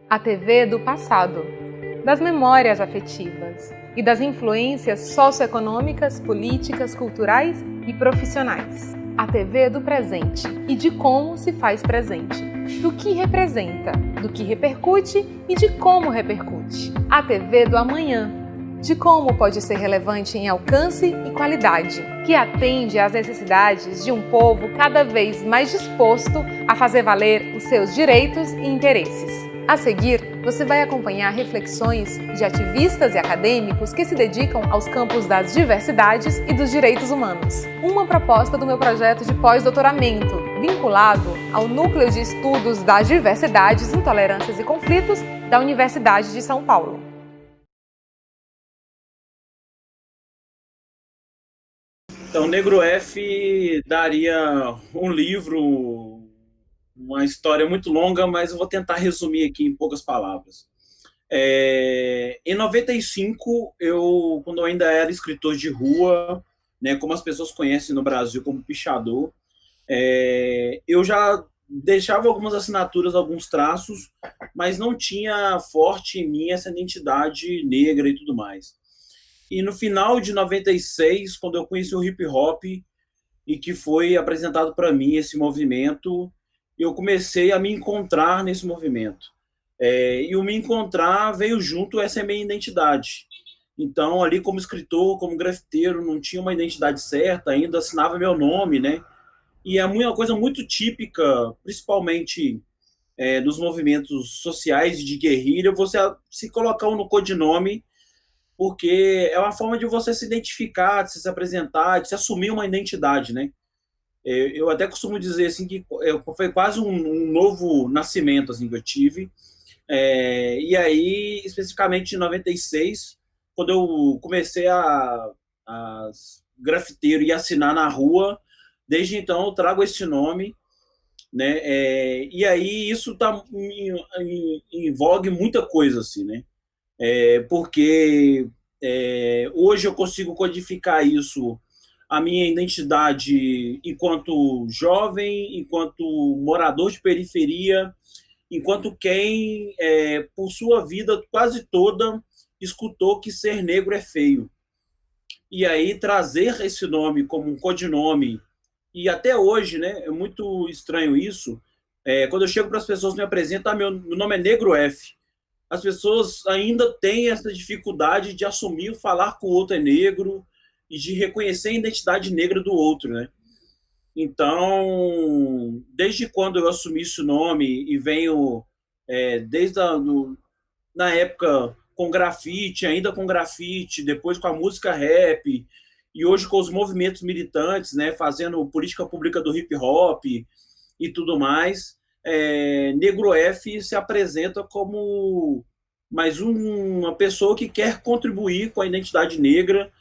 A TV do passado, das memórias afetivas e das influências socioeconômicas, políticas, culturais e profissionais. A TV do presente e de como se faz presente, do que representa, do que repercute e de como repercute. A TV do amanhã, de como pode ser relevante em alcance e qualidade, que atende às necessidades de um povo cada vez mais disposto a fazer valer os seus direitos e interesses. A seguir, você vai acompanhar reflexões de ativistas e acadêmicos que se dedicam aos campos das diversidades e dos direitos humanos. Uma proposta do meu projeto de pós-doutoramento, vinculado ao Núcleo de Estudos das Diversidades, Intolerâncias e Conflitos da Universidade de São Paulo. Então, Negro F daria um livro, uma história muito longa, mas eu vou tentar resumir aqui em poucas palavras. Em 95, quando eu ainda era escritor de rua, né, como as pessoas conhecem no Brasil como pichador, eu já deixava algumas assinaturas, alguns traços, mas não tinha forte em mim essa identidade negra e tudo mais. E no final de 96, quando eu conheci o hip hop e que foi apresentado para mim esse movimento, eu comecei a me encontrar nesse movimento. E o me encontrar veio junto essa minha identidade. Então, ali como escritor, como grafiteiro, não tinha uma identidade certa, ainda assinava meu nome, né? E é uma coisa muito típica, principalmente nos movimentos sociais de guerrilha, você se colocar no codinome, porque é uma forma de você se identificar, de se apresentar, de se assumir uma identidade, né? Eu até costumo dizer assim que foi quase um novo nascimento assim que eu tive. E aí, especificamente em 96, quando eu comecei a grafiteiro e assinar na rua, desde então eu trago esse nome, né? E aí isso tá em vogue muita coisa assim, né? Porque hoje eu consigo codificar isso, a minha identidade enquanto jovem, enquanto morador de periferia, enquanto quem, por sua vida quase toda, escutou que ser negro é feio. E aí trazer esse nome como um codinome, e até hoje, né, é muito estranho isso, quando eu chego para as pessoas me apresentam, meu nome é Negro F. As pessoas ainda têm essa dificuldade de assumir, falar que o outro é negro e de reconhecer a identidade negra do outro, né? Então, desde quando eu assumi esse nome e venho desde na época com grafite, ainda com grafite, depois com a música rap e hoje com os movimentos militantes, né, fazendo política pública do hip hop e tudo mais, Negro F se apresenta como mais uma pessoa que quer contribuir com a identidade negra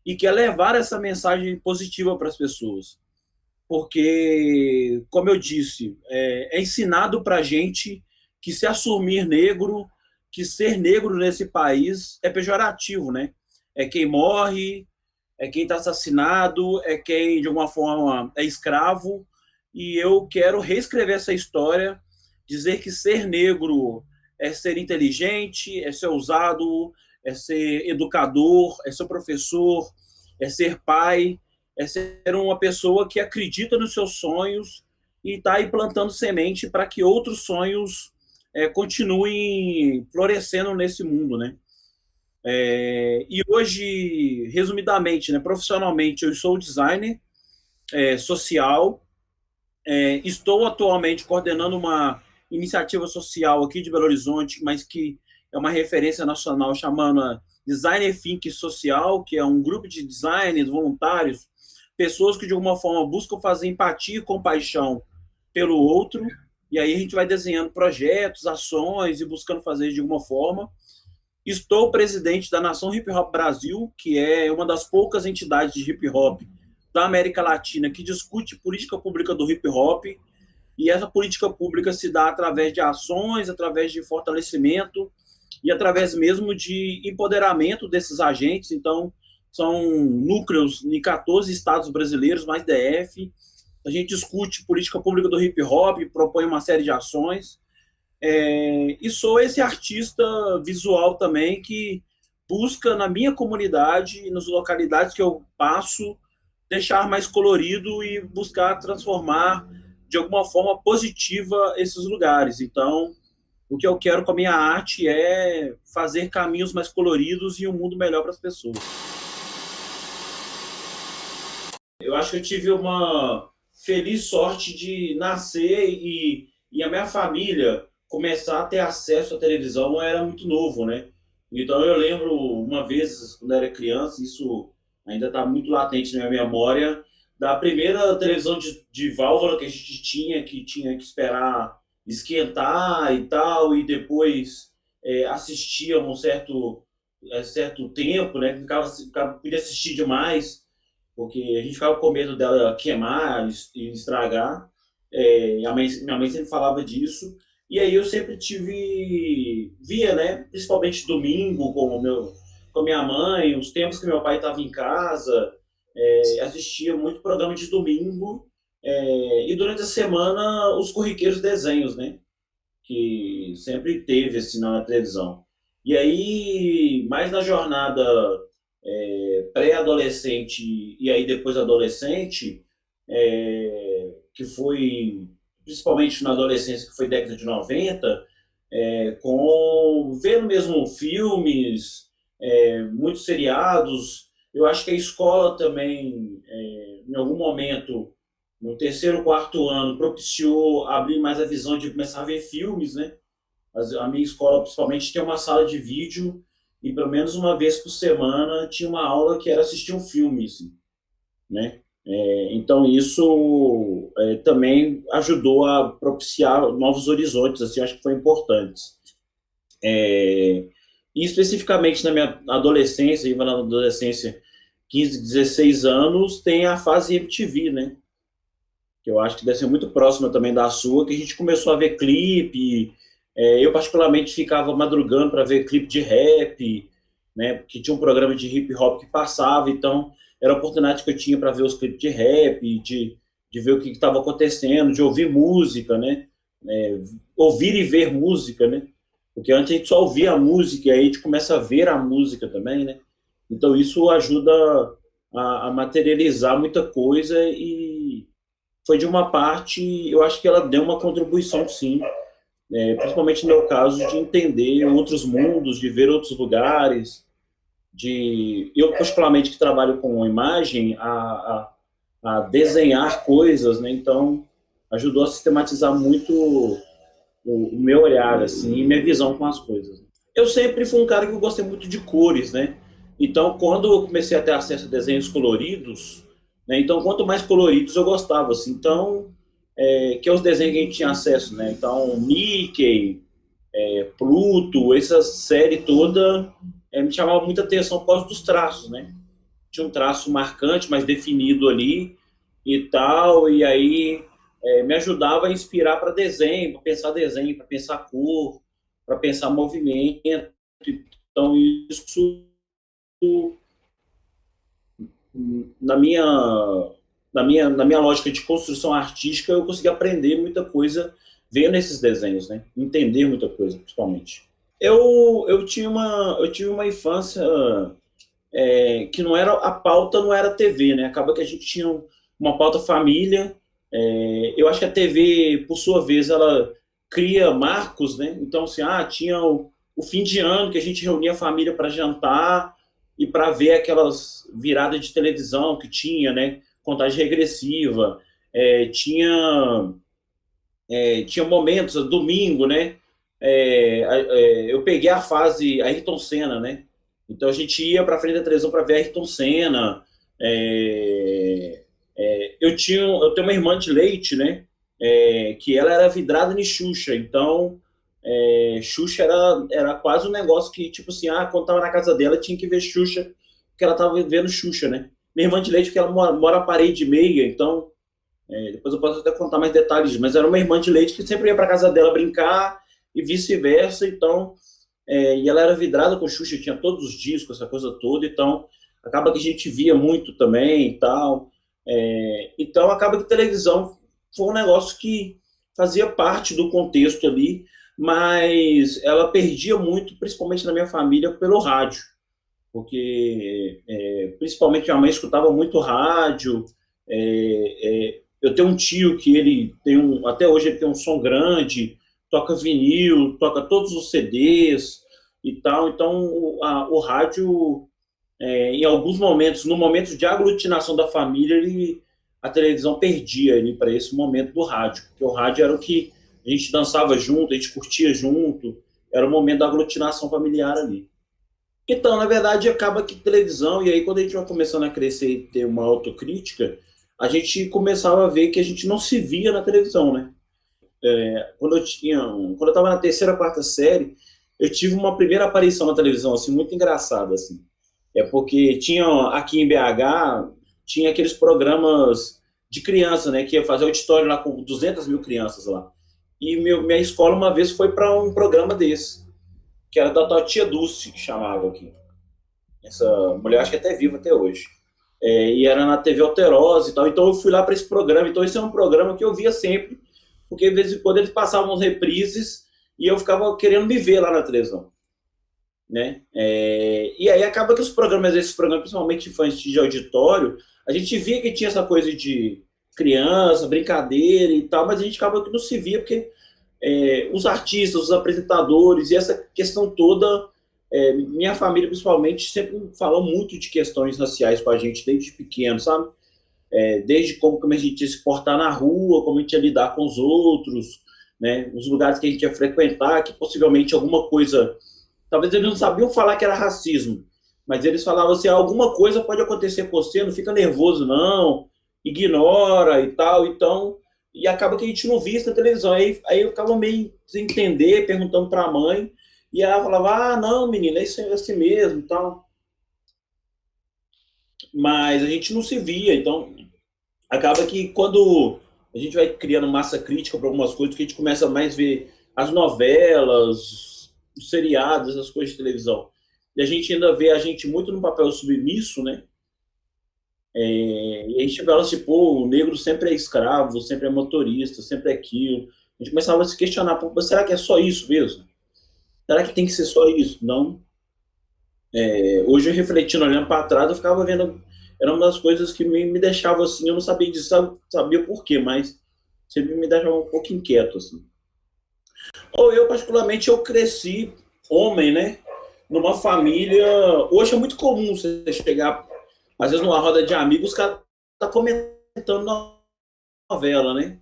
e quer levar essa mensagem positiva para as pessoas. Porque, como eu disse, é ensinado para a gente que se assumir negro, que ser negro nesse país é pejorativo, né? É quem morre, é quem está assassinado, é quem, de alguma forma, é escravo. E eu quero reescrever essa história, dizer que ser negro é ser inteligente, é ser ousado, é ser educador, é ser professor, é ser pai, é ser uma pessoa que acredita nos seus sonhos e está aí plantando semente para que outros sonhos continuem florescendo nesse mundo, né? E hoje, resumidamente, né, profissionalmente, eu sou designer social, estou atualmente coordenando uma iniciativa social aqui de Belo Horizonte, mas que é uma referência nacional chamada Designer Think Social, que é um grupo de designers voluntários, pessoas que de alguma forma buscam fazer empatia e compaixão pelo outro, e aí a gente vai desenhando projetos, ações e buscando fazer de alguma forma. Estou presidente da Nação Hip Hop Brasil, que é uma das poucas entidades de hip hop da América Latina que discute política pública do hip hop, e essa política pública se dá através de ações, através de fortalecimento e através mesmo de empoderamento desses agentes. Então, são núcleos em 14 estados brasileiros, mais DF. A gente discute política pública do hip hop, propõe uma série de ações. E sou esse artista visual também que busca na minha comunidade e nas localidades que eu passo deixar mais colorido e buscar transformar de alguma forma positiva esses lugares. Então, o que eu quero com a minha arte é fazer caminhos mais coloridos e um mundo melhor para as pessoas. Eu acho que eu tive uma feliz sorte de nascer e a minha família começar a ter acesso à televisão. Eu era muito novo, né? Então eu lembro uma vez, quando eu era criança, isso ainda está muito latente na minha memória, da primeira televisão de válvula que a gente tinha, que tinha que esperar esquentar e tal, e depois assistia um certo tempo, né? Podia assistir demais porque a gente ficava com medo dela queimar e estragar. Minha mãe sempre falava disso. E aí eu sempre via, né, principalmente domingo com a minha mãe, os tempos que meu pai estava em casa, assistia muito programa de domingo, e durante a semana os corriqueiros desenhos, né, que sempre teve assim na televisão. E aí, mais na jornada pré-adolescente e aí depois adolescente, que foi principalmente na adolescência, que foi década de 90, com vendo mesmo filmes, muitos seriados. Eu acho que a escola também, em algum momento, no terceiro, quarto ano, propiciou abrir mais a visão de começar a ver filmes, né? A minha escola, principalmente, tem uma sala de vídeo e pelo menos uma vez por semana tinha uma aula que era assistir um filme, assim, né? Então isso também ajudou a propiciar novos horizontes, assim, acho que foi importante. E especificamente na minha adolescência, na adolescência, 15, 16 anos, tem a fase MTV, né? Que eu acho que deve ser muito próxima também da sua, que a gente começou a ver clipe. Eu particularmente ficava madrugando para ver clipe de rap, né? Porque tinha um programa de hip hop que passava, então era a oportunidade que eu tinha para ver os clipes de rap, de ver o que estava acontecendo, de ouvir música, né? Ouvir e ver música, né? Porque antes a gente só ouvia a música e aí a gente começa a ver a música também, né? Então isso ajuda a materializar muita coisa e foi de uma parte, eu acho que ela deu uma contribuição sim, principalmente no meu caso, de entender outros mundos, de ver outros lugares, eu particularmente que trabalho com imagem, a desenhar coisas, né? Então ajudou a sistematizar muito o meu olhar assim e minha visão com as coisas. Eu sempre fui um cara que eu gostei muito de cores, né? Então quando eu comecei a ter acesso a desenhos coloridos, né? Então quanto mais coloridos eu gostava, assim. Então que é os desenhos que a gente tinha acesso, né? Então Mickey, Pluto, essa série toda me chamava muita atenção por causa dos traços, né? Tinha um traço marcante, mais definido ali e tal, e aí me ajudava a inspirar para desenho, para pensar cor, para pensar movimento. Então isso na minha na minha lógica de construção artística eu consegui aprender muita coisa vendo esses desenhos, né? Entender muita coisa, principalmente. Eu tive uma infância que não era a pauta, não era a TV, né? Acaba que a gente tinha uma pauta família. Eu acho que a TV, por sua vez, ela cria marcos, né? Então, assim, tinha o fim de ano que a gente reunia a família para jantar e para ver aquelas viradas de televisão que tinha, né? Contagem regressiva, tinha momentos, domingo, né? Eu peguei a fase Ayrton Senna, né? Então a gente ia para frente da televisão para ver Ayrton Senna. Eu tenho uma irmã de leite, né? Que ela era vidrada em Xuxa, então Xuxa era quase um negócio que, tipo assim, quando tava na casa dela tinha que ver Xuxa, porque ela tava vendo Xuxa, né? Minha irmã de leite, porque ela mora à parede e meia, então depois eu posso até contar mais detalhes, mas era uma irmã de leite que sempre ia para casa dela brincar e vice-versa, então e ela era vidrada com Xuxa, tinha todos os discos, essa coisa toda, então acaba que a gente via muito também e tal. Então acaba que televisão foi um negócio que fazia parte do contexto ali, mas ela perdia muito, principalmente na minha família, pelo rádio, porque principalmente minha mãe escutava muito rádio. Eu tenho um tio que ele tem até hoje ele tem um som grande, toca vinil, toca todos os CDs e tal. Então o rádio, em alguns momentos, no momento de aglutinação da família, a televisão perdia ele para esse momento do rádio, porque o rádio era o que a gente dançava junto, a gente curtia junto, era o momento da aglutinação familiar ali. Então, na verdade, acaba que televisão, e aí quando a gente vai começando a crescer e ter uma autocrítica, a gente começava a ver que a gente não se via na televisão, né? Quando eu estava na terceira, quarta série, eu tive uma primeira aparição na televisão, assim, muito engraçada, assim. É porque tinha, aqui em BH, tinha aqueles programas de criança, né, que ia fazer auditório lá com 200 mil crianças lá. E minha escola uma vez foi para um programa desse, que era da tia Dulce, que chamava aqui. Essa mulher acho que até viva até hoje. E era na TV Alterosa e tal. Então eu fui lá para esse programa. Então esse é um programa que eu via sempre, porque de vez em quando eles passavam uns reprises e eu ficava querendo me ver lá na televisão, né? E aí acaba que esses programas, principalmente infantis de auditório, a gente via que tinha essa coisa de criança, brincadeira e tal, mas a gente acaba que não se via porque os artistas, os apresentadores e essa questão toda, minha família principalmente sempre falou muito de questões raciais com a gente desde pequeno, sabe? Desde como a gente ia se portar na rua, como a gente ia lidar com os outros, né? Os lugares que a gente ia frequentar, que possivelmente alguma coisa, talvez eles não sabiam falar que era racismo, mas eles falavam assim, alguma coisa pode acontecer com você, não fica nervoso não, ignora e tal. Então, e acaba que a gente não via isso na televisão. Aí eu ficava meio sem entender, perguntando para a mãe, e ela falava, não, menina, isso é assim mesmo e tal. Mas a gente não se via, então acaba que quando a gente vai criando massa crítica para algumas coisas, que a gente começa a mais ver as novelas, os seriados, as coisas de televisão. E a gente ainda vê a gente muito no papel submisso, né? E a gente fala assim, pô, o negro sempre é escravo, sempre é motorista, sempre é aquilo. A gente começava a se questionar, pô, será que é só isso mesmo? Será que tem que ser só isso? Não. Hoje, refletindo, olhando para trás, eu ficava vendo, era uma das coisas que me deixava assim, eu não sabia disso, sabia por quê, mas sempre me deixava um pouco inquieto, assim. Ou eu, particularmente, eu cresci homem, né? Numa família. Hoje é muito comum você chegar, às vezes, numa roda de amigos, os caras tá comentando novela, né?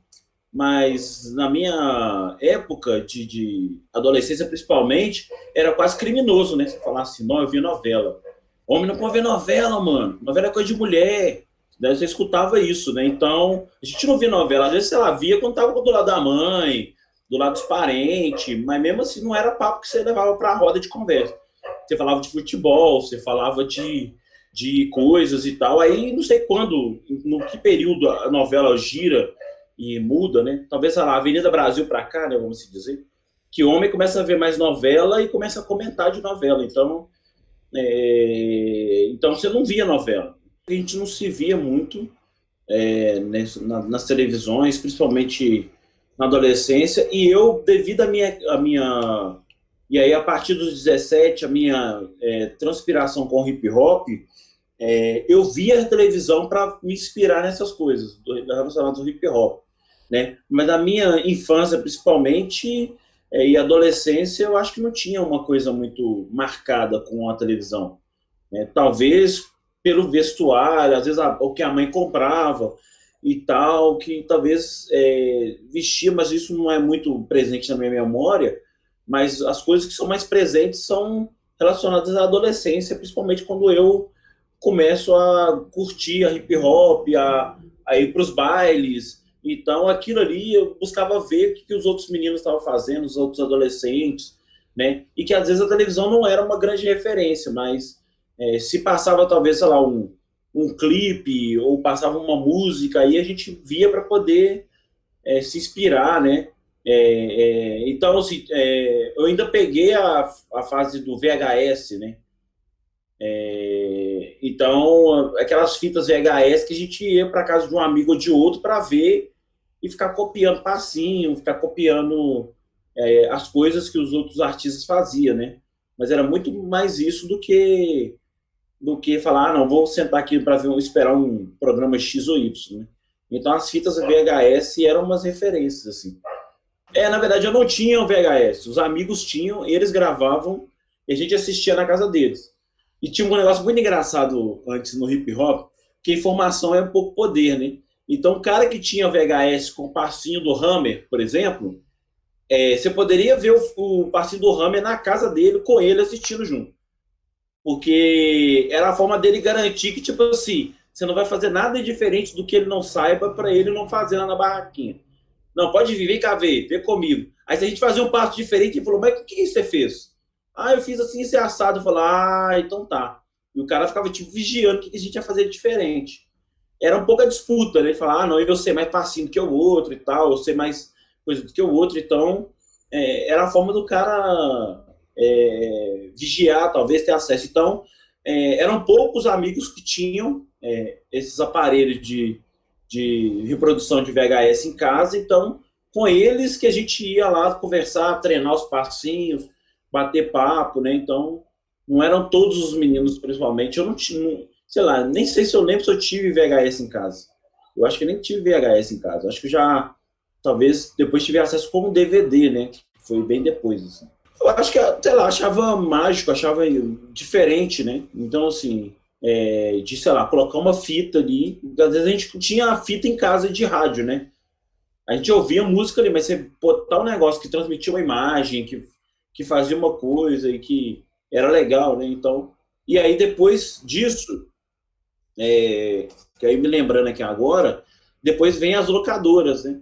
Mas na minha época de adolescência, principalmente, era quase criminoso, né? Você falar assim, não, eu vi novela. Homem não pode ver novela, mano. Novela é coisa de mulher. Daí você escutava isso, né? Então, a gente não via novela. Às vezes, sei lá, via quando tava do lado da mãe, do lado dos parentes, mas mesmo assim não era papo que você levava pra roda de conversa. Você falava de futebol, você falava de coisas e tal. Aí, não sei quando, no que período a novela gira e muda, né? Talvez, sei lá, Avenida Brasil pra cá, né, vamos dizer, que o homem começa a ver mais novela e começa a comentar de novela. Então você não via novela. A gente não se via muito nas televisões, principalmente na adolescência, e eu, devido à minha. E aí, a partir dos 17, a minha transpiração com hip hop, eu via a televisão para me inspirar nessas coisas relacionadas ao hip hop, né? Mas na minha infância, principalmente, e adolescência, eu acho que não tinha uma coisa muito marcada com a televisão, né? Talvez pelo vestuário, às vezes o que a mãe comprava e tal, que talvez vestia, mas isso não é muito presente na minha memória. Mas as coisas que são mais presentes são relacionadas à adolescência, principalmente quando eu começo a curtir a hip hop, a ir para os bailes. Então, aquilo ali, eu buscava ver o que os outros meninos estavam fazendo, os outros adolescentes, né? E que às vezes a televisão não era uma grande referência, mas se passava talvez, sei lá, um clipe ou passava uma música, aí a gente via para poder se inspirar, né? Então, assim, eu ainda peguei a fase do VHS, né? Então, aquelas fitas VHS que a gente ia para casa de um amigo ou de outro para ver e ficar copiando passinho, ficar copiando as coisas que os outros artistas faziam, né? Mas era muito mais isso do que falar, não, vou sentar aqui para esperar um programa X ou Y, né? Então as fitas VHS eram umas referências, assim. Na verdade, eu não tinha o VHS. Os amigos tinham, eles gravavam e a gente assistia na casa deles. E tinha um negócio muito engraçado antes no hip hop, que informação é um pouco poder, né? Então, o cara que tinha VHS com o passinho do Hammer, por exemplo, você poderia ver o passinho do Hammer na casa dele, com ele assistindo junto. Porque era a forma dele garantir que, tipo assim, você não vai fazer nada diferente do que ele não saiba para ele não fazer lá na barraquinha. Não, pode vir, vem cá ver, vem comigo. Aí se a gente fazia um passo diferente, ele falou, mas o que você fez? Eu fiz assim, esse assado. Eu falei, então tá. E o cara ficava, tipo, vigiando o que a gente ia fazer diferente. Era um pouco a disputa, né? Ele falava, não, eu sei mais passinho do que o outro e tal, eu sei mais coisa do que o outro. Então, era a forma do cara vigiar, talvez, ter acesso. Então, eram poucos amigos que tinham esses aparelhos de reprodução de VHS em casa, então com eles que a gente ia lá conversar, treinar os passinhos, bater papo, né? Então não eram todos os meninos, principalmente. Eu não tinha, sei lá, nem sei se eu lembro se eu tive VHS em casa. Eu acho que nem tive VHS em casa. Eu acho que já, talvez, depois tive acesso como DVD, né? Foi bem depois, assim. Eu acho que, sei lá, achava mágico, achava diferente, né? Então, assim, de, sei lá, colocar uma fita ali. Às vezes a gente tinha a fita em casa de rádio, né? A gente ouvia música ali, mas você botar um negócio que transmitia uma imagem, que fazia uma coisa e que era legal, né? Então, e aí depois disso, que aí me lembrando aqui agora, depois vem as locadoras, né?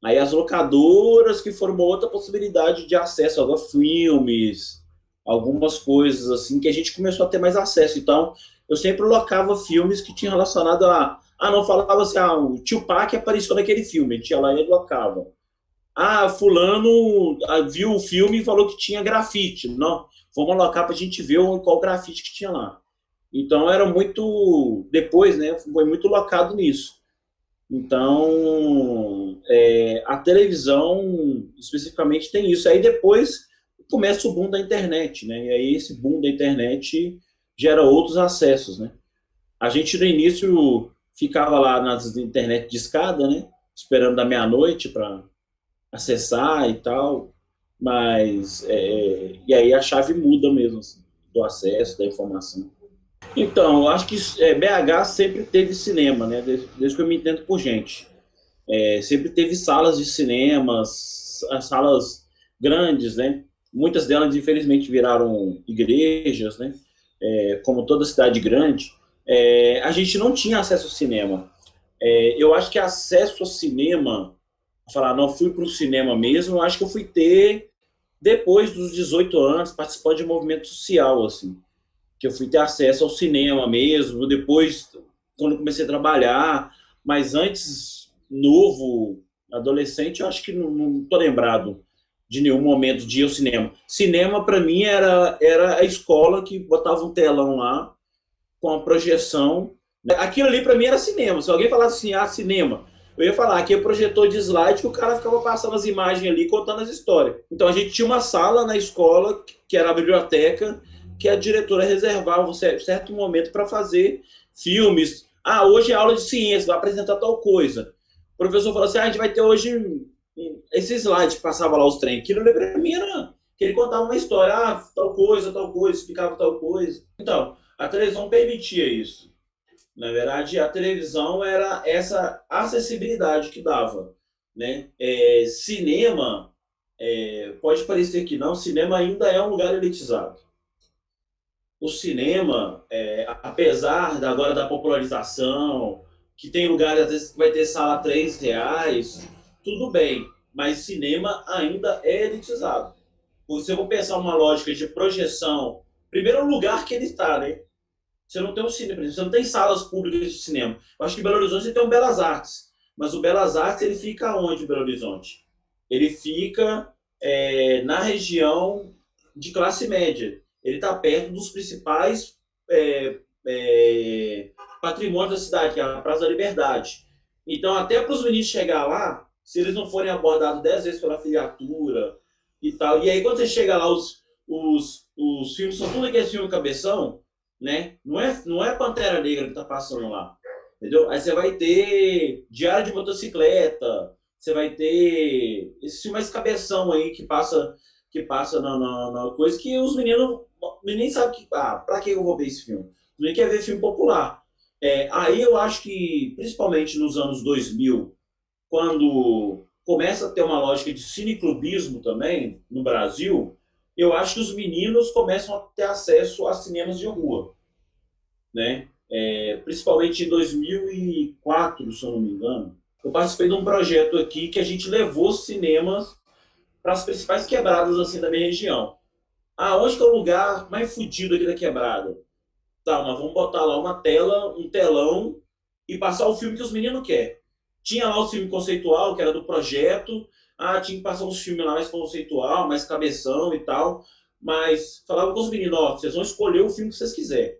Aí as locadoras que foram uma outra possibilidade de acesso a filmes, algumas coisas assim, que a gente começou a ter mais acesso. Então, eu sempre locava filmes que tinham relacionado não falava assim, o Tupac apareceu naquele filme, a gente ia lá e locava. Fulano viu o filme e falou que tinha grafite. Não, vamos alocar para a gente ver qual grafite que tinha lá. Então, era muito... Depois, né, foi muito locado nisso. Então, a televisão, especificamente, tem isso. Aí depois começa o boom da internet, né? E aí esse boom da internet gera outros acessos, né? A gente, no início, ficava lá nas internet de escada, né? Esperando da meia-noite para acessar e tal. Mas, e aí a chave muda mesmo, assim, do acesso, da informação. Então, eu acho que BH sempre teve cinema, né? Desde que eu me entendo por gente. Sempre teve salas de cinemas, salas grandes, né? Muitas delas, infelizmente, viraram igrejas, né? Como toda cidade grande. A gente não tinha acesso ao cinema. Eu acho que acesso ao cinema, falar, não fui para o cinema mesmo, eu acho que eu fui ter depois dos 18 anos, participar de movimento social, assim. Que eu fui ter acesso ao cinema mesmo, depois, quando eu comecei a trabalhar, mas antes, novo, adolescente, eu acho que não estou lembrado de nenhum momento de ir ao cinema. Cinema, para mim, era a escola que botava um telão lá, com a projeção. Aquilo ali, para mim, era cinema. Se alguém falasse assim, cinema, eu ia falar, aqui é projetor de slide, que o cara ficava passando as imagens ali, contando as histórias. Então, a gente tinha uma sala na escola, que era a biblioteca, que a diretora reservava um certo momento para fazer filmes. Hoje é aula de ciência, vai apresentar tal coisa. O professor falou assim, a gente vai ter hoje esse slide que passava lá os trem. Aquilo para mim era que ele contava uma história, tal coisa, explicava tal coisa. Então, a televisão permitia isso. Na verdade, a televisão era essa acessibilidade que dava, né? Cinema, pode parecer que não, cinema ainda é um lugar elitizado. O cinema, apesar agora da popularização, que tem lugares, às vezes, que vai ter sala a R$3, tudo bem, mas cinema ainda é elitizado. Se eu vou pensar uma lógica de projeção, primeiro o lugar que ele está, né? Você não tem um cinema, você não tem salas públicas de cinema. Eu acho que em Belo Horizonte você tem um Belas Artes, mas o Belas Artes ele fica onde em Belo Horizonte? Ele fica na região de classe média. Ele está perto dos principais patrimônios da cidade, que é a Praça da Liberdade. Então, até para os meninos chegar lá, se eles não forem abordados 10 vezes pela viatura, e tal. E aí quando você chega lá, os filmes são tudo aqueles filmes cabeção, né? Não é Pantera Negra que tá passando lá, entendeu? Aí você vai ter Diário de Motocicleta, você vai ter esse filme mais cabeção aí que passa na coisa que os meninos sabem que, pra que eu vou ver esse filme? Os meninos querem ver filme popular. Aí eu acho que, principalmente nos anos 2000, quando começa a ter uma lógica de cineclubismo também no Brasil, eu acho que os meninos começam a ter acesso a cinemas de rua, né? Principalmente em 2004, se eu não me engano, eu participei de um projeto aqui que a gente levou cinemas para as principais quebradas assim da minha região. Onde que é o lugar mais fudido aqui da quebrada? Tá, mas vamos botar lá uma tela, um telão e passar o filme que os meninos querem. Tinha lá o filme conceitual, que era do projeto. Tinha que passar uns filmes lá mais conceitual, mais cabeção e tal. Mas falava com os meninos, ó, vocês vão escolher o filme que vocês quiserem.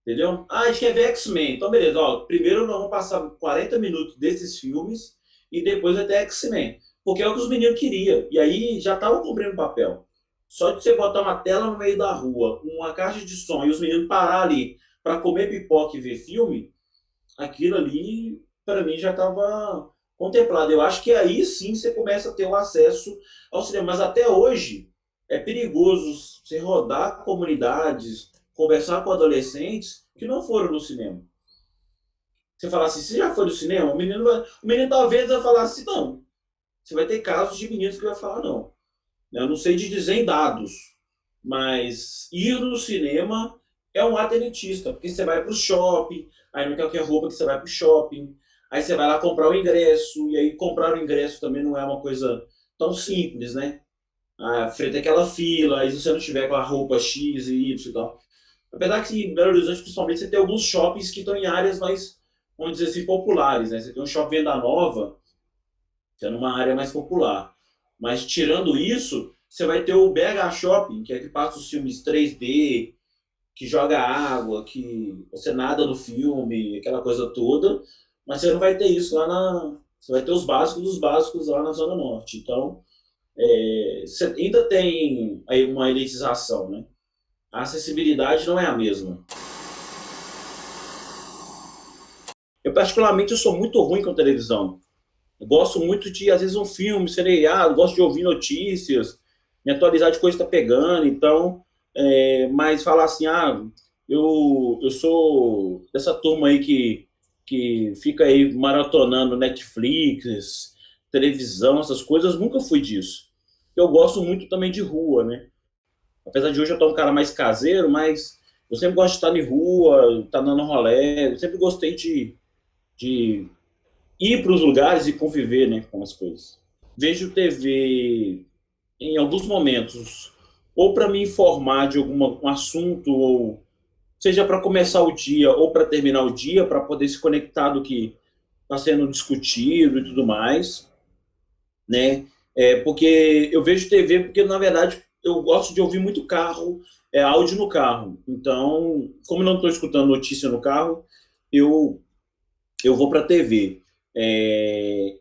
Entendeu? A gente quer ver X-Men. Então, beleza, ó, primeiro nós vamos passar 40 minutos desses filmes e depois vai ter X-Men. Porque é o que os meninos queriam. E aí já estavam cumprindo o papel. Só de você botar uma tela no meio da rua, uma caixa de som e os meninos parar ali para comer pipoca e ver filme, aquilo ali, para mim, já estava contemplado. Eu acho que aí sim você começa a ter o acesso ao cinema. Mas até hoje é perigoso você rodar comunidades, conversar com adolescentes que não foram no cinema. Você fala assim, você já foi no cinema? O menino talvez vai falar assim, não. Você vai ter casos de meninos que vai falar não. Eu não sei de dizer em dados, mas ir no cinema é um ato elitista, porque você vai para o shopping, aí não é qualquer roupa que você vai para o shopping, aí você vai lá comprar o ingresso, e aí comprar o ingresso também não é uma coisa tão simples, né? Frente àquela fila, aí se você não tiver com a roupa X e Y e tal. Apesar que em Belo Horizonte, principalmente, você tem alguns shoppings que estão em áreas mais, vamos dizer assim, populares, né? Você tem um shopping Venda Nova, que é numa área mais popular. Mas tirando isso, você vai ter o BH Shopping, que é que passa os filmes 3D, que joga água, que você nada no filme, aquela coisa toda. Mas você não vai ter isso lá na. Você vai ter os básicos dos básicos lá na Zona Norte. Então, você ainda tem aí uma elitização, né? A acessibilidade não é a mesma. Eu, particularmente, eu sou muito ruim com televisão. Eu gosto muito de, às vezes, um filme, seriado, gosto de ouvir notícias, me atualizar de coisa que está pegando, então, mas falar assim, eu sou dessa turma aí que fica aí maratonando Netflix, televisão, essas coisas, nunca fui disso. Eu gosto muito também de rua, né? Apesar de hoje eu estar um cara mais caseiro, mas eu sempre gosto de estar em rua, estar dando rolê, eu sempre gostei de ir para os lugares e conviver, né, com as coisas. Vejo TV em alguns momentos, ou para me informar de algum assunto, ou seja para começar o dia ou para terminar o dia, para poder se conectar do que está sendo discutido e tudo mais, né? Porque eu vejo TV porque, na verdade, eu gosto de ouvir muito áudio no carro. Então, como não estou escutando notícia no carro, eu vou para a TV.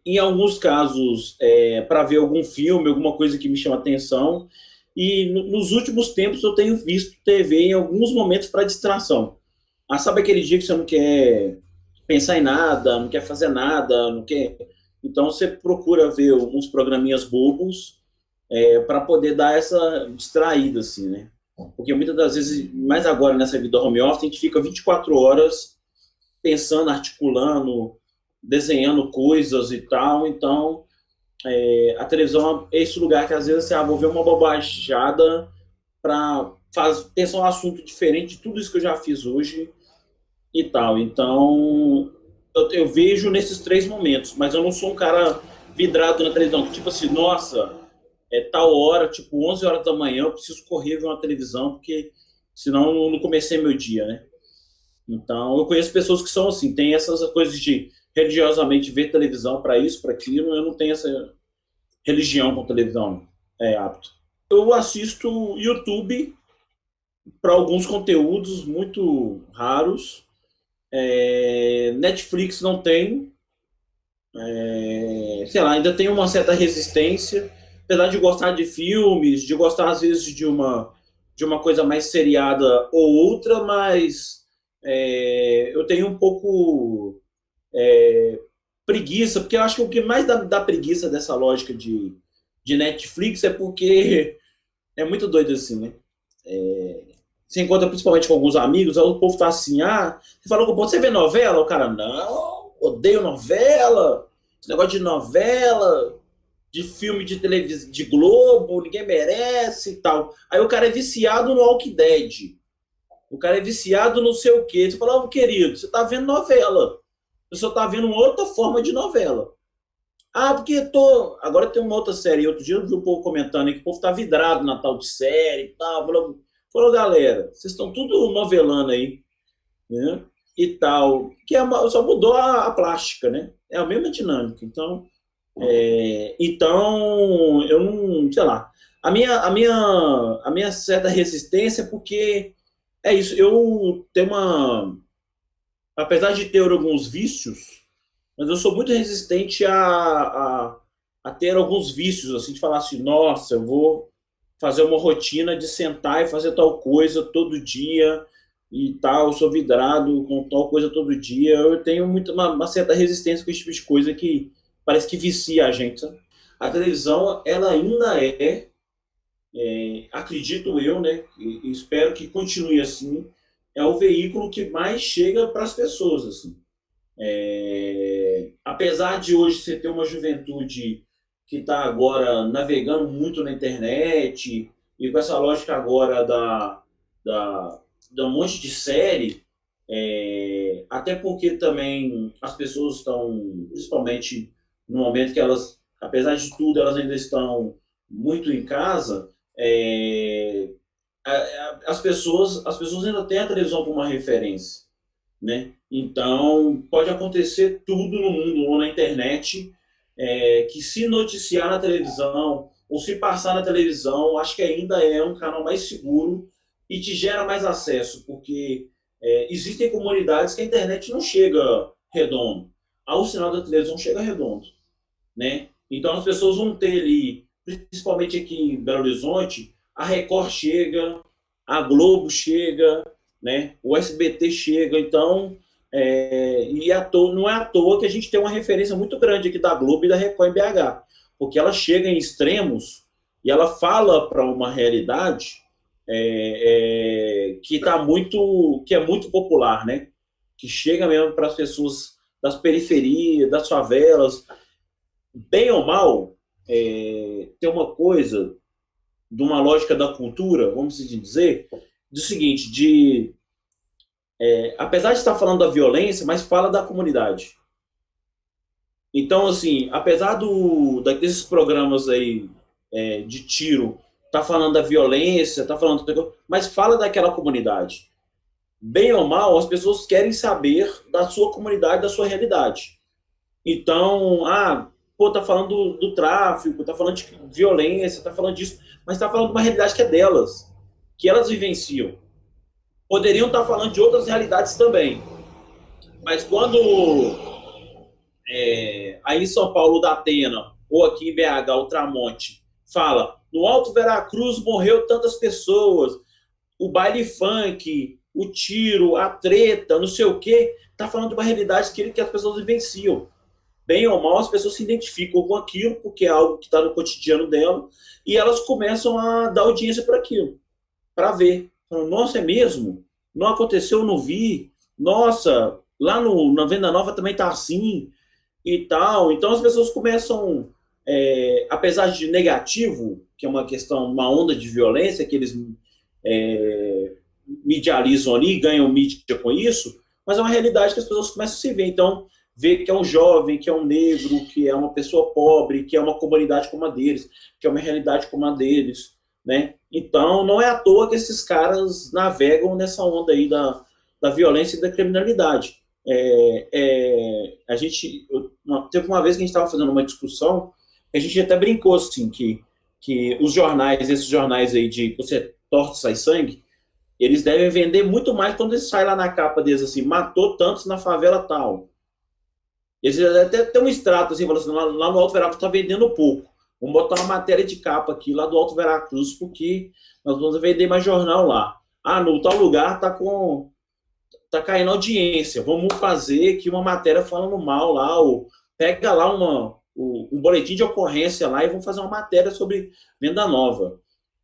Em alguns casos, para ver algum filme, alguma coisa que me chama atenção. E nos últimos tempos eu tenho visto TV em alguns momentos para distração. Sabe aquele dia que você não quer pensar em nada, não quer fazer nada, não quer. Então você procura ver uns programinhas bobos para poder dar essa distraída, assim, né? Porque muitas das vezes, mais agora nessa vida do home office, a gente fica 24 horas pensando, articulando, desenhando coisas e tal. Então, a televisão é esse lugar que às vezes você vou ver uma bobajada para pensar um assunto diferente de tudo isso que eu já fiz hoje e tal. Então, eu vejo nesses três momentos, mas eu não sou um cara vidrado na televisão, que tipo assim, nossa, tal hora, tipo 11 horas da manhã, eu preciso correr ver uma televisão, porque senão eu não comecei meu dia, né? Então, eu conheço pessoas que são assim, tem essas coisas de religiosamente ver televisão para isso, para aquilo, eu não tenho essa religião com televisão apto. Eu assisto YouTube para alguns conteúdos muito raros. Netflix não tem. Sei lá, ainda tem uma certa resistência, apesar de gostar de filmes, de gostar às vezes de uma coisa mais seriada ou outra, mas eu tenho um pouco preguiça, porque eu acho que o que mais dá preguiça dessa lógica de Netflix é porque é muito doido assim, né? Você encontra principalmente com alguns amigos, aí o povo tá assim, você falou com o povo, você vê novela? O cara, não, odeio novela, esse negócio de novela, de filme de televisão, de Globo, ninguém merece e tal. Aí o cara é viciado no Walking Dead, o cara é viciado no sei o quê. Você fala, querido, você tá vendo novela, você só tá vendo uma outra forma de novela. Porque agora tem uma outra série. Outro dia eu vi o povo comentando aí que o povo tá vidrado na tal de série e tal. Falou, galera, vocês estão tudo novelando aí, né? E tal. Só mudou a plástica, né? É a mesma dinâmica. Então eu não, sei lá. A minha certa resistência é porque é isso. Eu tenho apesar de ter alguns vícios, mas eu sou muito resistente a ter alguns vícios, assim, de falar assim, nossa, eu vou fazer uma rotina de sentar e fazer tal coisa todo dia e tal, eu sou vidrado com tal coisa todo dia. Eu tenho uma certa resistência com esse tipo de coisa que parece que vicia a gente, sabe? A televisão, ela ainda acredito eu, né, e espero que continue assim, é o veículo que mais chega para as pessoas, assim. Apesar de hoje você ter uma juventude que está agora navegando muito na internet e com essa lógica agora da um monte de série, até porque também as pessoas estão, principalmente no momento que elas, apesar de tudo, elas ainda estão muito em casa, as pessoas ainda têm a televisão como uma referência, né? Então, pode acontecer tudo no mundo ou na internet, que se noticiar na televisão ou se passar na televisão, acho que ainda é um canal mais seguro e te gera mais acesso, porque existem comunidades que a internet não chega redondo, o sinal da televisão chega redondo, né? Então, as pessoas vão ter ali, principalmente aqui em Belo Horizonte, a Record chega, a Globo chega, né? O SBT chega, então não é à toa que a gente tem uma referência muito grande aqui da Globo e da Record em BH, porque ela chega em extremos e ela fala para uma realidade que é muito popular, né? Que chega mesmo para as pessoas das periferias, das favelas, bem ou mal. Tem uma coisa de uma lógica da cultura, vamos dizer, do seguinte, apesar de estar falando da violência, mas fala da comunidade. Então, assim, apesar desses programas aí de tiro, tá falando da violência, tá falando, mas fala daquela comunidade. Bem ou mal, as pessoas querem saber da sua comunidade, da sua realidade. Então, tá falando do tráfico, tá falando de violência, tá falando disso, mas tá falando de uma realidade que é delas, que elas vivenciam. Poderiam estar falando de outras realidades também. Mas quando aí em São Paulo, da Atena, ou aqui em BH, o Tramonte, fala, no Alto Veracruz morreu tantas pessoas, o baile funk, o tiro, a treta, não sei o quê, tá falando de uma realidade que as pessoas vivenciam. Bem ou mal, as pessoas se identificam com aquilo, porque é algo que está no cotidiano dela, e elas começam a dar audiência para aquilo, para ver. Nossa, é mesmo? Não aconteceu, eu não vi. Nossa, lá na Venda Nova também tá assim e tal. Então as pessoas começam, apesar de negativo, que é uma questão, uma onda de violência que eles medializam ali, ganham mídia com isso, mas é uma realidade que as pessoas começam a se ver. Então, ver que é um jovem, que é um negro, que é uma pessoa pobre, que é uma comunidade como a deles, que é uma realidade como a deles, né? Então, não é à toa que esses caras navegam nessa onda aí da violência e da criminalidade. Teve uma vez que a gente estava fazendo uma discussão, a gente até brincou assim, que os jornais, esses jornais aí de você torce e sai sangue, eles devem vender muito mais quando eles saem lá na capa deles assim, matou tantos na favela tal. Eles até tem um extrato assim, falando assim, lá no Alto Veracruz está vendendo pouco. Vamos botar uma matéria de capa aqui lá do Alto Veracruz, porque nós vamos vender mais jornal lá. Ah, no tal lugar tá caindo audiência. Vamos fazer aqui uma matéria falando mal lá, ou pega lá um boletim de ocorrência lá e vamos fazer uma matéria sobre venda nova.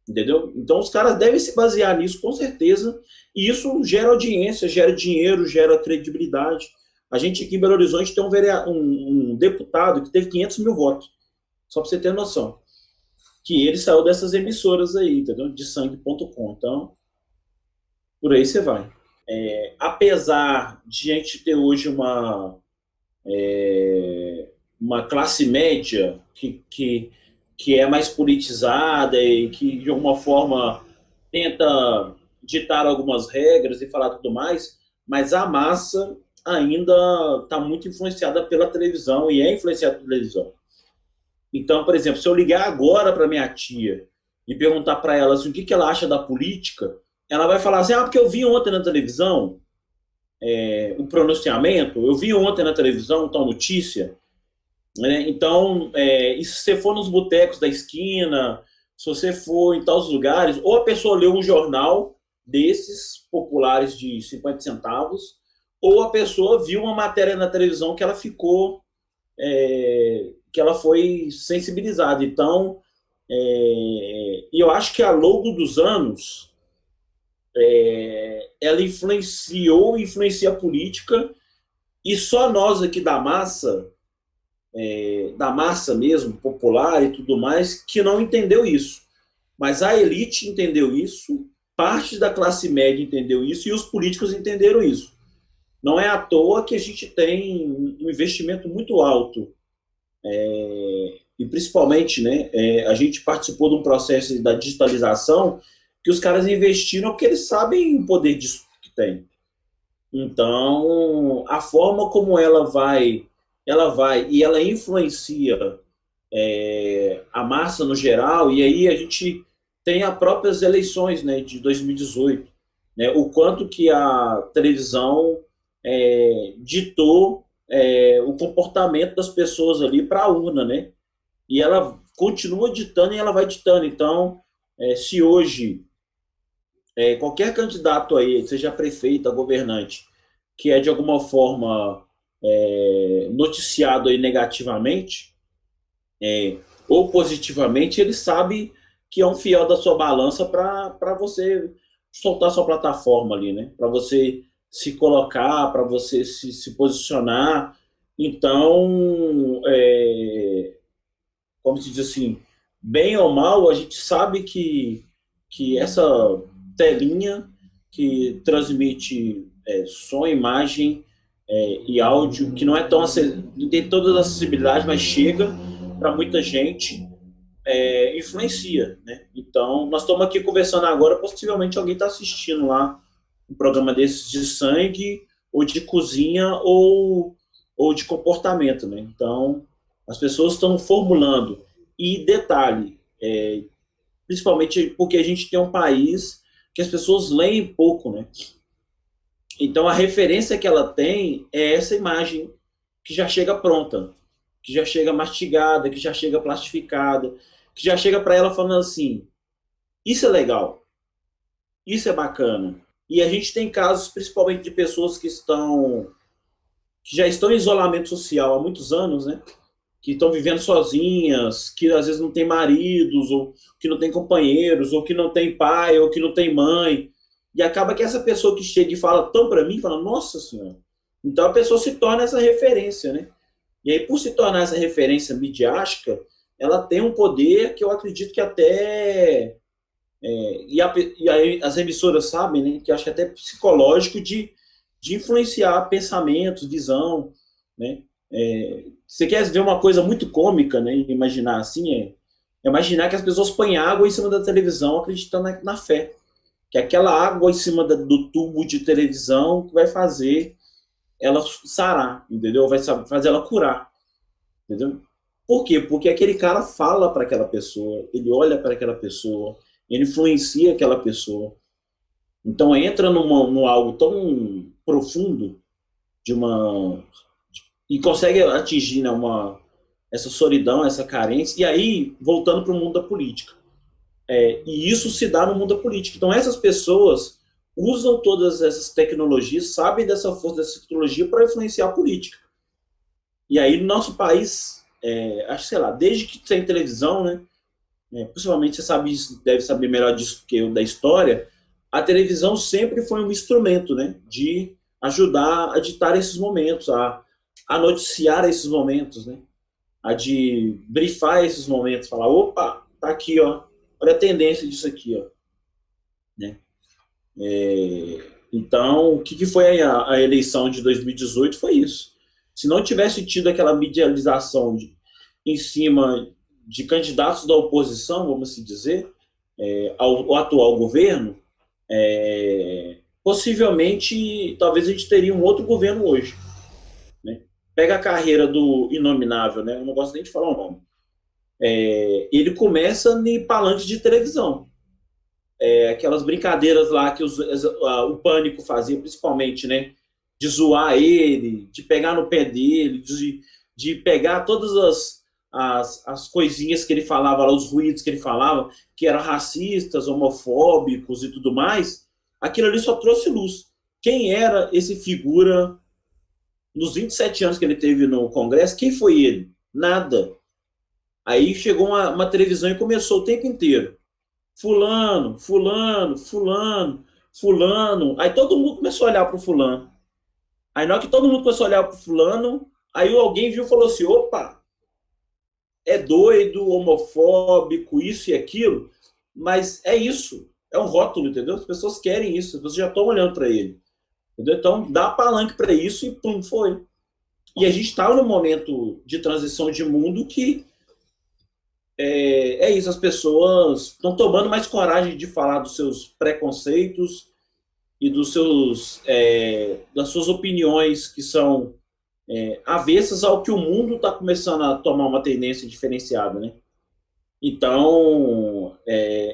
Entendeu? Então os caras devem se basear nisso, com certeza, e isso gera audiência, gera dinheiro, gera credibilidade. A gente aqui em Belo Horizonte tem um deputado que teve 500 mil votos, só para você ter noção, que ele saiu dessas emissoras aí, entendeu? De sangue.com. Então, por aí você vai. Apesar de a gente ter hoje uma classe média que é mais politizada e que, de alguma forma, tenta ditar algumas regras e falar tudo mais, mas a massa ainda está muito influenciada pela televisão e é influenciada pela televisão. Então, por exemplo, se eu ligar agora para minha tia e perguntar para ela assim, o que ela acha da política, ela vai falar assim, porque eu vi ontem na televisão o pronunciamento, eu vi ontem na televisão tal notícia, né? Então, e se você for nos botecos da esquina, se você for em tais lugares, ou a pessoa leu um jornal desses populares de 50 centavos, ou a pessoa viu uma matéria na televisão que ela ficou, que ela foi sensibilizada. Então, eu acho que ao longo dos anos, ela influencia a política, e só nós aqui da massa mesmo, popular e tudo mais, que não entendeu isso. Mas a elite entendeu isso, parte da classe média entendeu isso e os políticos entenderam isso. Não é à toa que a gente tem um investimento muito alto. E principalmente, né, a gente participou de um processo da digitalização que os caras investiram porque eles sabem o poder disso que tem. Então, a forma como ela vai e ela influencia a massa no geral, e aí a gente tem as próprias eleições, né, de 2018, né, o quanto que a televisão ditou o comportamento das pessoas ali para a urna, né, e ela continua ditando e ela vai ditando. Então, se hoje qualquer candidato aí, seja prefeito, governante, que é de alguma forma noticiado aí negativamente, ou positivamente, ele sabe que é um fiel da sua balança para você soltar sua plataforma ali, né? Para você se colocar, para você se posicionar. Então, como se diz assim, bem ou mal, a gente sabe que essa telinha que transmite som, imagem e áudio, que não é tão não tem todas as acessibilidades, mas chega para muita gente, influencia, né? Então, nós estamos aqui conversando agora, possivelmente alguém está assistindo lá um programa desses de sangue, ou de cozinha, ou de comportamento, né? Então, as pessoas estão formulando. E detalhe, principalmente porque a gente tem um país que as pessoas leem pouco, né? Então, a referência que ela tem é essa imagem que já chega pronta, que já chega mastigada, que já chega plastificada, que já chega para ela falando assim, isso é legal, isso é bacana. E a gente tem casos, principalmente de pessoas que já estão em isolamento social há muitos anos, né? Que estão vivendo sozinhas, que às vezes não tem maridos, ou que não tem companheiros, ou que não tem pai, ou que não tem mãe. E acaba que essa pessoa que chega e fala tão para mim, fala, nossa senhora. Então a pessoa se torna essa referência, né? E aí, por se tornar essa referência midiática, ela tem um poder que eu acredito que até... e aí as emissoras sabem, né? Que acho que até psicológico de influenciar pensamentos, visão, né? Você quer ver uma coisa muito cômica, né? Imaginar assim, imaginar que as pessoas põem água em cima da televisão acreditando na fé. Que aquela água em cima do tubo de televisão vai fazer ela sarar, entendeu? Vai fazer ela curar, entendeu? Por quê? Porque aquele cara fala para aquela pessoa, ele olha para aquela pessoa, ele influencia aquela pessoa. Então entra num algo tão profundo e consegue atingir, né, essa solidão, essa carência. E aí, voltando para o mundo da política. E isso se dá no mundo da política. Então, essas pessoas usam todas essas tecnologias, sabem dessa força dessa tecnologia para influenciar a política. E aí, no nosso país, acho que, sei lá, desde que tem televisão, né? Possivelmente você sabe isso, deve saber melhor disso que eu da história, a televisão sempre foi um instrumento, né, de ajudar a ditar esses momentos, a noticiar esses momentos, né, a de brifar esses momentos, falar, opa, tá aqui, ó, olha a tendência disso aqui, ó, né. Então, o que foi a eleição de 2018 foi isso. Se não tivesse tido aquela medialização em cima de candidatos da oposição, vamos assim dizer, ao atual governo, possivelmente, talvez a gente teria um outro governo hoje. Né? Pega a carreira do Inominável, né? Eu não gosto nem de falar o nome. Ele começa em palanque de televisão. Aquelas brincadeiras lá que o Pânico fazia, principalmente, né? De zoar ele, de pegar no pé dele, de pegar todas as coisinhas que ele falava lá, os ruídos que ele falava, que eram racistas, homofóbicos e tudo mais, aquilo ali só trouxe luz. Quem era esse figura nos 27 anos que ele teve no Congresso? Quem foi ele? Nada. Aí chegou uma televisão e começou o tempo inteiro. Fulano, fulano, fulano, fulano. Aí todo mundo começou a olhar para o fulano. Aí na hora que todo mundo começou a olhar para o fulano, aí alguém viu e falou assim, opa, é doido, homofóbico, isso e aquilo, mas é isso, é um rótulo, entendeu? As pessoas querem isso, as pessoas já estão olhando para ele. Entendeu? Então dá palanque para isso e pum, foi. E a gente está num momento de transição de mundo que isso, as pessoas estão tomando mais coragem de falar dos seus preconceitos e das suas opiniões que são avessas ao que o mundo está começando a tomar uma tendência diferenciada, né? Então,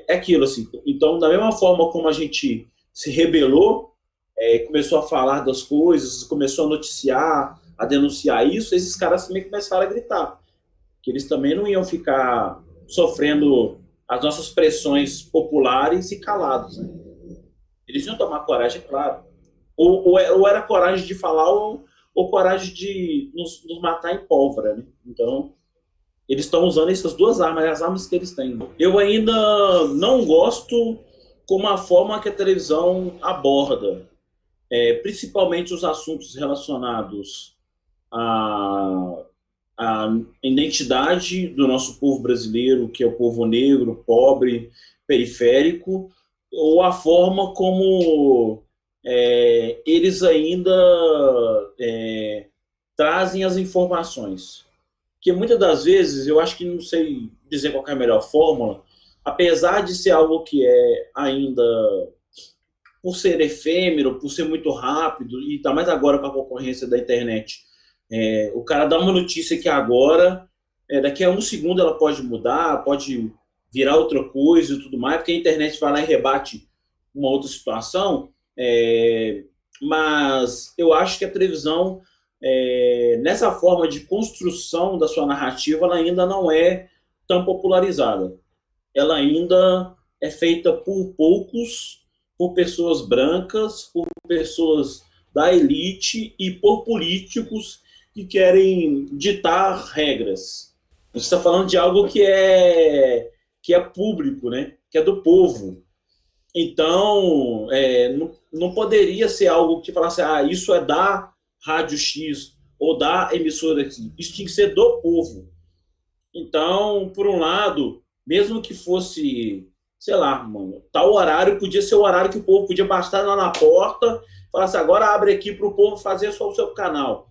aquilo, assim. Então, da mesma forma como a gente se rebelou, começou a falar das coisas, começou a noticiar, a denunciar isso, esses caras também começaram a gritar. Que eles também não iam ficar sofrendo as nossas pressões populares e calados, né? Eles iam tomar coragem, é claro. Ou era coragem de falar ou coragem de nos matar em pólvora, né? Então, eles estão usando essas duas armas, as armas que eles têm. Eu ainda não gosto como a forma que a televisão aborda, principalmente os assuntos relacionados à identidade do nosso povo brasileiro, que é o povo negro, pobre, periférico, ou a forma como eles ainda trazem as informações. Porque muitas das vezes, eu acho que não sei dizer qual é a melhor fórmula, apesar de ser algo que é ainda, por ser efêmero, por ser muito rápido, e ainda mais agora com a concorrência da internet, o cara dá uma notícia que agora, daqui a um segundo ela pode mudar, pode virar outra coisa e tudo mais, porque a internet vai lá e rebate uma outra situação, mas eu acho que a televisão, nessa forma de construção da sua narrativa, ela ainda não é tão popularizada. Ela ainda é feita por poucos, por pessoas brancas, por pessoas da elite e por políticos que querem ditar regras. A gente está falando de algo que é público, né? Que é do povo. Então, não poderia ser algo que falasse, isso é da Rádio X ou da emissora X. Isso tinha que ser do povo. Então, por um lado, mesmo que fosse, sei lá, mano, tal horário podia ser o horário que o povo podia bastar lá na porta, falar assim, agora abre aqui para o povo fazer só o seu canal.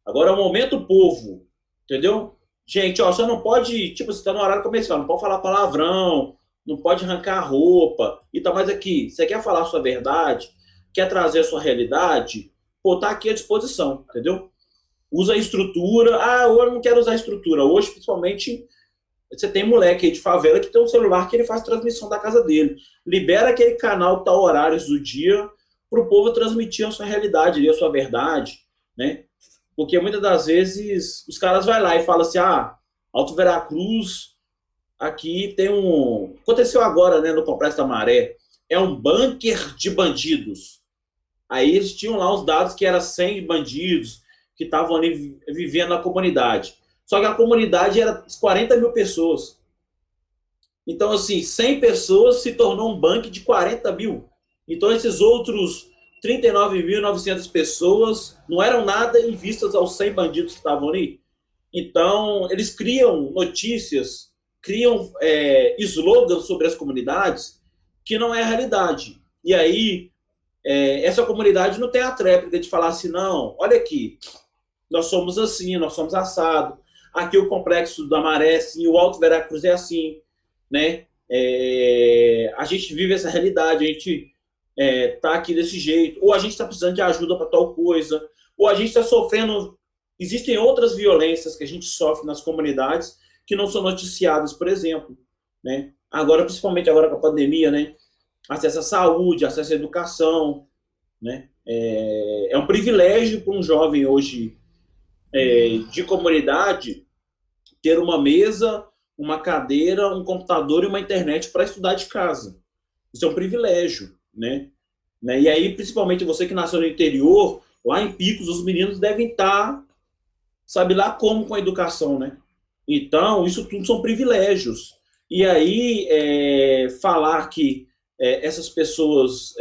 Agora é o momento povo, entendeu? Gente, ó, você não pode, tipo, você está no horário comercial, não pode falar palavrão, não pode arrancar a roupa, e tá mais aqui, você quer falar a sua verdade, quer trazer a sua realidade, pô, tá aqui à disposição, entendeu? Usa a estrutura, eu não quero usar a estrutura, hoje, principalmente, você tem moleque aí de favela que tem um celular que ele faz transmissão da casa dele, libera aquele canal tal horários do dia pro povo transmitir a sua realidade, a sua verdade, né? Porque muitas das vezes os caras vão lá e falam assim, Alto Veracruz, aqui tem um... Aconteceu agora, né, no Complexo da Maré. É um bunker de bandidos. Aí eles tinham lá os dados que eram 100 bandidos que estavam ali vivendo na comunidade. Só que a comunidade era 40 mil pessoas. Então, assim, 100 pessoas se tornou um bunker de 40 mil. Então, esses outros 39.900 pessoas não eram nada em vistas aos 100 bandidos que estavam ali. Então, eles criam notícias, criam slogans sobre as comunidades que não é a realidade. E aí, essa comunidade não tem a tréplica de falar assim, não, olha aqui, nós somos assim, nós somos assado, aqui o Complexo da Maré, assim, o Alto Veracruz é assim, né? A gente vive essa realidade, a gente tá aqui desse jeito, ou a gente está precisando de ajuda para tal coisa, ou a gente está sofrendo. Existem outras violências que a gente sofre nas comunidades que não são noticiadas, por exemplo, né? Agora, principalmente agora com a pandemia, né? Acesso à saúde, acesso à educação, né? É um privilégio para um jovem hoje de comunidade ter uma mesa, uma cadeira, um computador e uma internet para estudar de casa. Isso é um privilégio, né? E aí, principalmente você que nasceu no interior, lá em Picos, os meninos devem estar, sabe lá como com a educação, né? Então, isso tudo são privilégios. E aí, falar que essas pessoas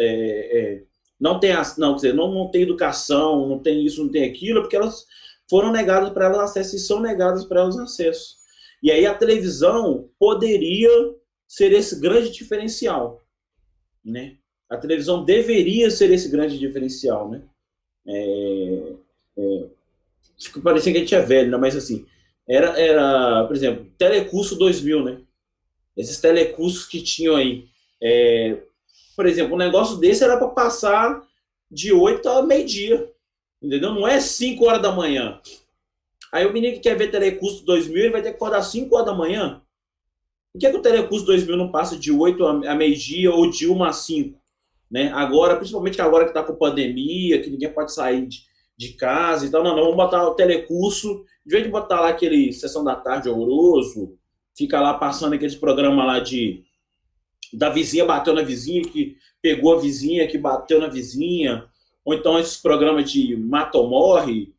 não têm não tem educação, não tem isso, não tem aquilo, porque elas foram negadas para elas acesso e são negadas para elas acesso. E aí a televisão poderia ser esse grande diferencial, né? A televisão deveria ser esse grande diferencial, né? Fica parecendo que a gente é velho, né? Mas assim, era, por exemplo, Telecurso 2000, né? Esses telecursos que tinham aí. Por exemplo, um negócio desse era para passar de 8 a meio-dia, entendeu? Não é 5 horas da manhã. Aí o menino que quer ver Telecurso 2000, ele vai ter que acordar 5 horas da manhã. Por que o Telecurso 2000 não passa de 8 a meio-dia ou de 1 a 5? Né? Agora, principalmente agora que está com pandemia, que ninguém pode sair de casa e tal, não, vamos botar o telecurso, de vez de botar lá aquele Sessão da Tarde horroroso, fica lá passando aqueles programas lá da vizinha bateu na vizinha, que pegou a vizinha, que bateu na vizinha, ou então esses programas de mata ou morre,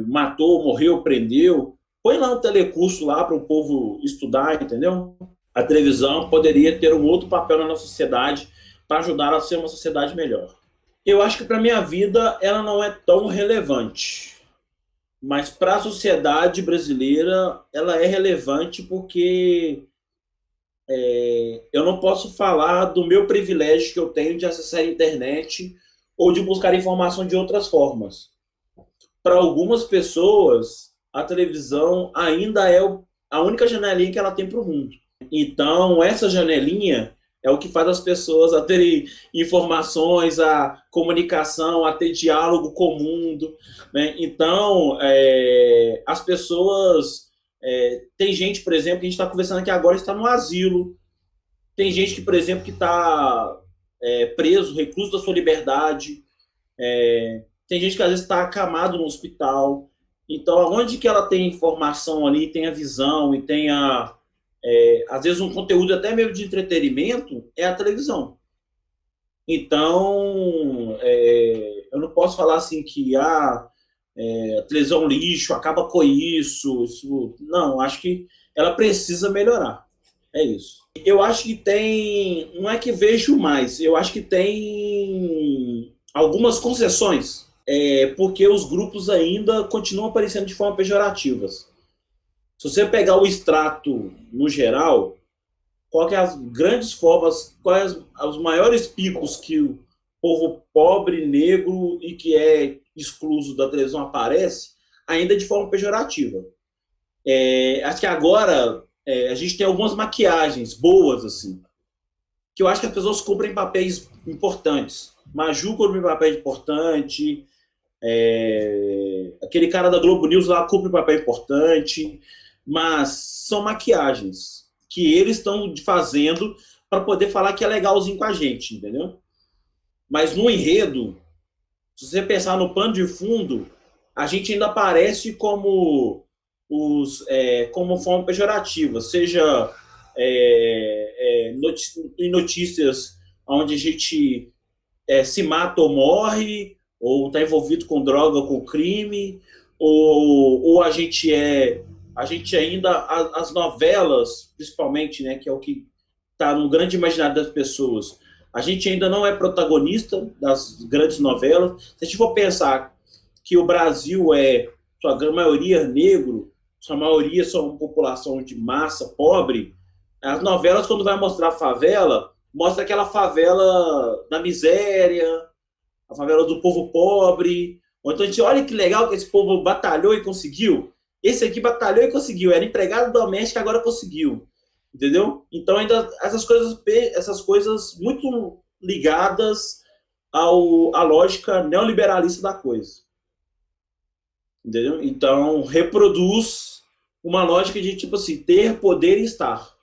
matou, morreu, prendeu, põe lá um telecurso lá para o povo estudar, entendeu? A televisão poderia ter um outro papel na nossa sociedade para ajudar a ser uma sociedade melhor. Eu acho que para minha vida ela não é tão relevante, mas para a sociedade brasileira ela é relevante porque eu não posso falar do meu privilégio que eu tenho de acessar a internet ou de buscar informação de outras formas. Para algumas pessoas, a televisão ainda é a única janelinha que ela tem para o mundo. Então, essa janelinha é o que faz as pessoas a terem informações, a comunicação, a ter diálogo com o mundo, né? Então, as pessoas... tem gente, por exemplo, que a gente está conversando aqui agora, está no asilo. Tem gente que, por exemplo, que está preso, recluso da sua liberdade. Tem gente que às vezes está acamado no hospital. Então, onde que ela tem informação ali, tem a visão e tem às vezes um conteúdo até mesmo de entretenimento, é a televisão. Então, eu não posso falar assim que a televisão é um lixo, acaba com isso. Não, acho que ela precisa melhorar. É isso. Eu acho que tem, não é que vejo mais, eu acho que tem algumas concessões, porque os grupos ainda continuam aparecendo de forma pejorativas. Se você pegar o extrato no geral, qual que é as grandes formas, quais os maiores picos que o povo pobre, negro e que é excluso da televisão aparece, ainda de forma pejorativa. Acho que agora a gente tem algumas maquiagens boas, assim, que eu acho que as pessoas cumprem papéis importantes. Maju cumpre um papel importante, aquele cara da Globo News lá cumpre um papel importante, mas são maquiagens que eles estão fazendo para poder falar que é legalzinho com a gente, entendeu? Mas no enredo, se você pensar no pano de fundo, a gente ainda aparece como como forma pejorativa, seja em notícias onde a gente se mata ou morre, ou está envolvido com droga ou com crime, ou a gente ainda, as novelas, principalmente, né, que é o que está no grande imaginário das pessoas, a gente ainda não é protagonista das grandes novelas. Se a gente for pensar que o Brasil sua grande maioria negro, sua maioria são uma população de massa pobre, as novelas, quando vai mostrar a favela, mostra aquela favela da miséria, a favela do povo pobre. Ou então a gente olha que legal que esse povo batalhou e conseguiu. Esse aqui batalhou e conseguiu. Era empregado doméstico, agora conseguiu. Entendeu? Então, ainda essas coisas muito ligadas à lógica neoliberalista da coisa. Entendeu? Então, reproduz uma lógica de, tipo assim, ter poder e estar.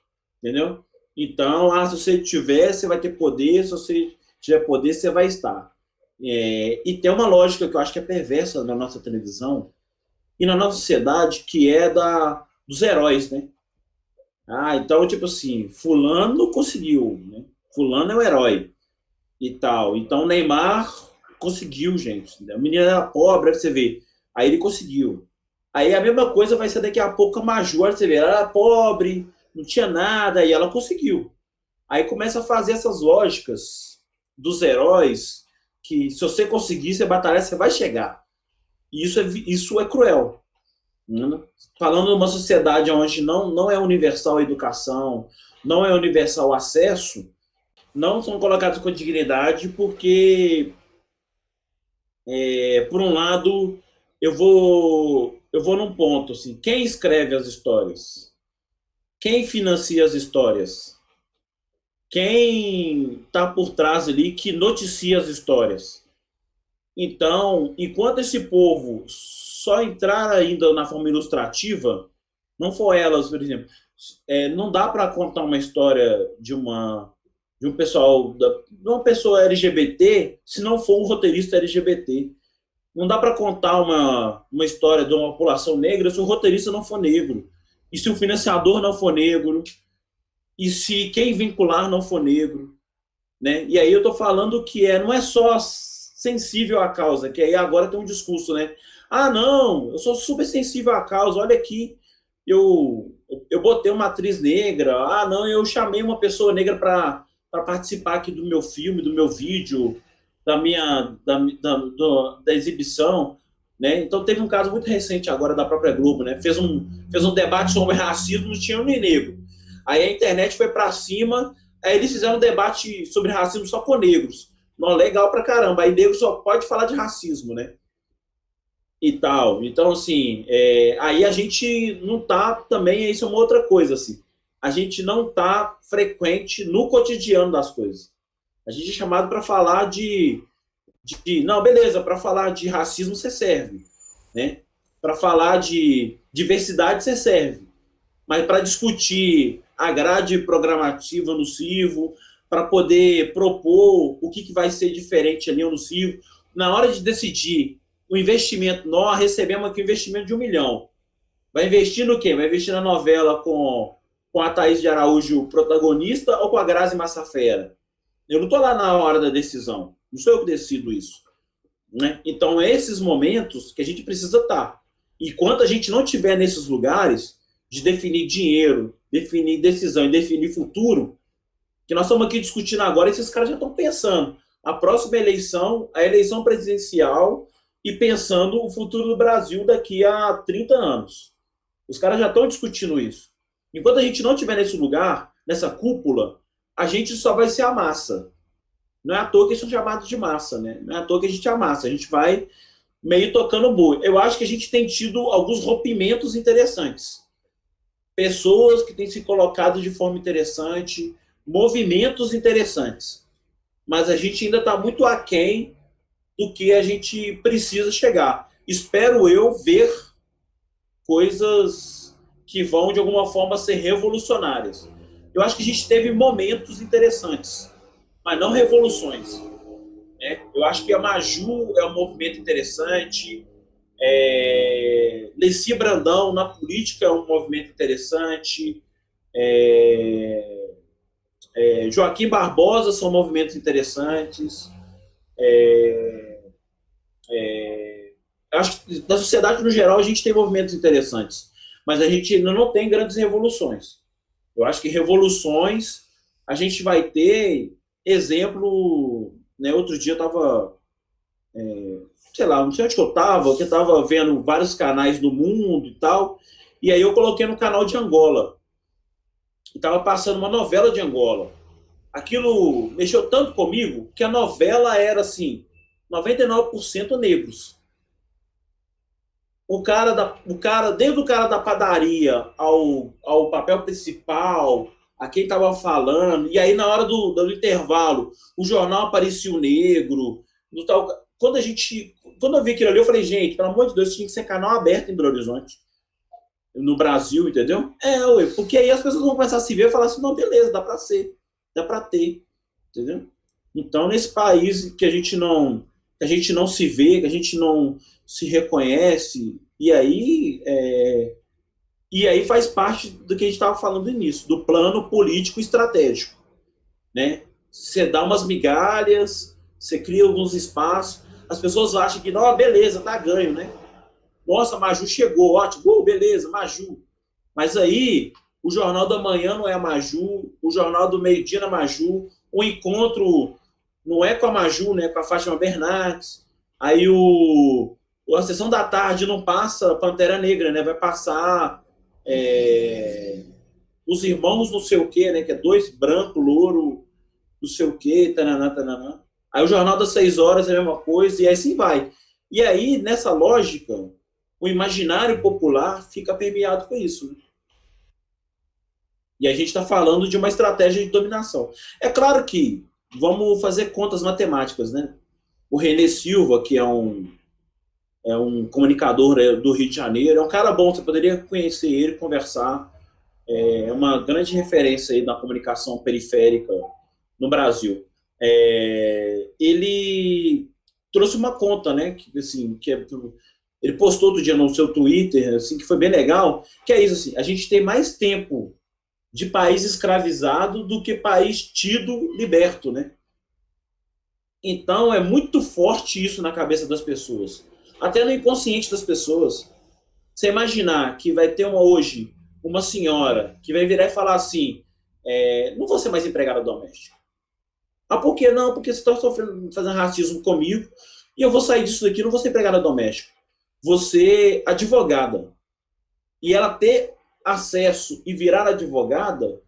Entendeu? Então, se você tiver, você vai ter poder. Se você tiver poder, você vai estar. E tem uma lógica que eu acho que é perversa na nossa televisão e na nossa sociedade, que é dos heróis, né? Então, tipo assim, fulano conseguiu, né? Fulano é o herói e tal. Então, Neymar conseguiu, gente. A menina era pobre, aí você vê. Aí ele conseguiu. Aí a mesma coisa vai ser daqui a pouco a Major, você vê. Ela era pobre, não tinha nada, e ela conseguiu. Aí começa a fazer essas lógicas dos heróis, que se você conseguir, você batalhar, você vai chegar. E isso é cruel. Falando numa sociedade onde não é universal a educação, não é universal o acesso, não são colocados com dignidade, porque, por um lado, eu vou num ponto, assim, quem escreve as histórias? Quem financia as histórias? Quem está por trás ali que noticia as histórias? Então, enquanto esse povo só entrar ainda na forma ilustrativa, não for elas, por exemplo, não dá para contar uma história de um pessoal, de uma pessoa LGBT, se não for um roteirista LGBT. Não dá para contar uma história de uma população negra se o roteirista não for negro, e se o financiador não for negro, e se quem vincular não for negro, né? E aí eu estou falando que não é só sensível à causa, que aí agora tem um discurso, né? Não, eu sou super sensível à causa, olha aqui, eu botei uma atriz negra, não, eu chamei uma pessoa negra para participar aqui do meu filme, do meu vídeo, da exibição, né? Então teve um caso muito recente agora da própria Globo, né? Fez um debate sobre racismo, não tinha nem negro. Aí a internet foi para cima, aí eles fizeram um debate sobre racismo só com negros. Não, legal pra caramba. Aí negro só pode falar de racismo, né? E tal. Então, assim, aí a gente não tá também, isso é uma outra coisa, assim. A gente não tá frequente no cotidiano das coisas. A gente é chamado para falar não, beleza, para falar de racismo você serve, né? Para falar de diversidade você serve. Mas para discutir a grade programativa no CIVO, para poder propor o que vai ser diferente ali no CIVO, na hora de decidir o investimento, nós recebemos aqui um investimento de 1 milhão. Vai investir no quê? Vai investir na novela com a Thaís de Araújo protagonista ou com a Grazi Massafera? Eu não estou lá na hora da decisão. Não sou eu que decido isso. Né? Então, esses momentos que a gente precisa estar. E quando a gente não estiver nesses lugares de definir dinheiro, definir decisão e definir futuro, que nós estamos aqui discutindo agora, esses caras já estão pensando. A próxima eleição, a eleição presidencial, e pensando o futuro do Brasil daqui a 30 anos. Os caras já estão discutindo isso. Enquanto a gente não estiver nesse lugar, nessa cúpula, a gente só vai ser a massa. Não é à toa que eles são chamados de massa, né? Não é à toa que a gente é a massa. A gente vai meio tocando boi. Eu acho que a gente tem tido alguns rompimentos interessantes. Pessoas que têm se colocado de forma interessante, movimentos interessantes. Mas a gente ainda está muito aquém do que a gente precisa chegar. Espero eu ver coisas que vão, de alguma forma, ser revolucionárias. Eu acho que a gente teve momentos interessantes, mas não revoluções. Né? Eu acho que a Maju é um movimento interessante, Leci Brandão, na política, é um movimento interessante. É, Joaquim Barbosa são movimentos interessantes. Acho que na sociedade, no geral, a gente tem movimentos interessantes, mas a gente ainda não tem grandes revoluções. Eu acho que revoluções a gente vai ter exemplo. Né, outro dia eu estava, sei lá, não sei onde que eu estava vendo vários canais do mundo e tal, e aí eu coloquei no canal de Angola, e estava passando uma novela de Angola. Aquilo mexeu tanto comigo que a novela era assim, 99% negros. Desde o cara da padaria ao papel principal, a quem estava falando, e aí na hora do intervalo, o jornal aparecia o negro. Quando eu vi aquilo ali, eu falei, gente, pelo amor de Deus, tinha que ser canal aberto em Belo Horizonte, no Brasil, entendeu? Porque aí as pessoas vão começar a se ver e falar assim, não, beleza, dá para ser, dá para ter, entendeu? Então, nesse país que a gente não se vê, que a gente não se reconhece, e aí faz parte do que a gente estava falando no início, do plano político estratégico, né? Você dá umas migalhas, você cria alguns espaços, as pessoas acham que, não, beleza, tá ganho, né? Nossa, Maju chegou, ótimo, beleza, Maju. Mas aí, o Jornal da Manhã não é a Maju, o Jornal do Meio-Dia não é a Maju, o encontro não é com a Maju, né, com a Fátima Bernardes. Aí a sessão da tarde não passa Pantera Negra, né? Vai passar os irmãos não sei o quê, né? Que é dois branco, louro, não sei o quê, tananã, tananã. Aí o Jornal das 6 horas é a mesma coisa, e assim vai. E aí, nessa lógica, o imaginário popular fica permeado com isso. Né? E a gente está falando de uma estratégia de dominação. É claro que vamos fazer contas matemáticas, né? O René Silva, que é um comunicador do Rio de Janeiro, é um cara bom, você poderia conhecer ele, conversar. É uma grande referência aí na comunicação periférica no Brasil. Ele trouxe uma conta, né? Ele postou outro dia no seu Twitter, assim, que foi bem legal, que é isso, assim, a gente tem mais tempo de país escravizado do que país tido liberto, né? Então é muito forte isso na cabeça das pessoas, até no inconsciente das pessoas. Você imaginar que vai ter hoje uma senhora que vai virar e falar assim, não vou ser mais empregada doméstica. Ah, por que não? Porque você está fazendo racismo comigo e eu vou sair disso daqui, não vou ser empregada doméstica. Vou ser advogada. E ela ter acesso e virar advogada,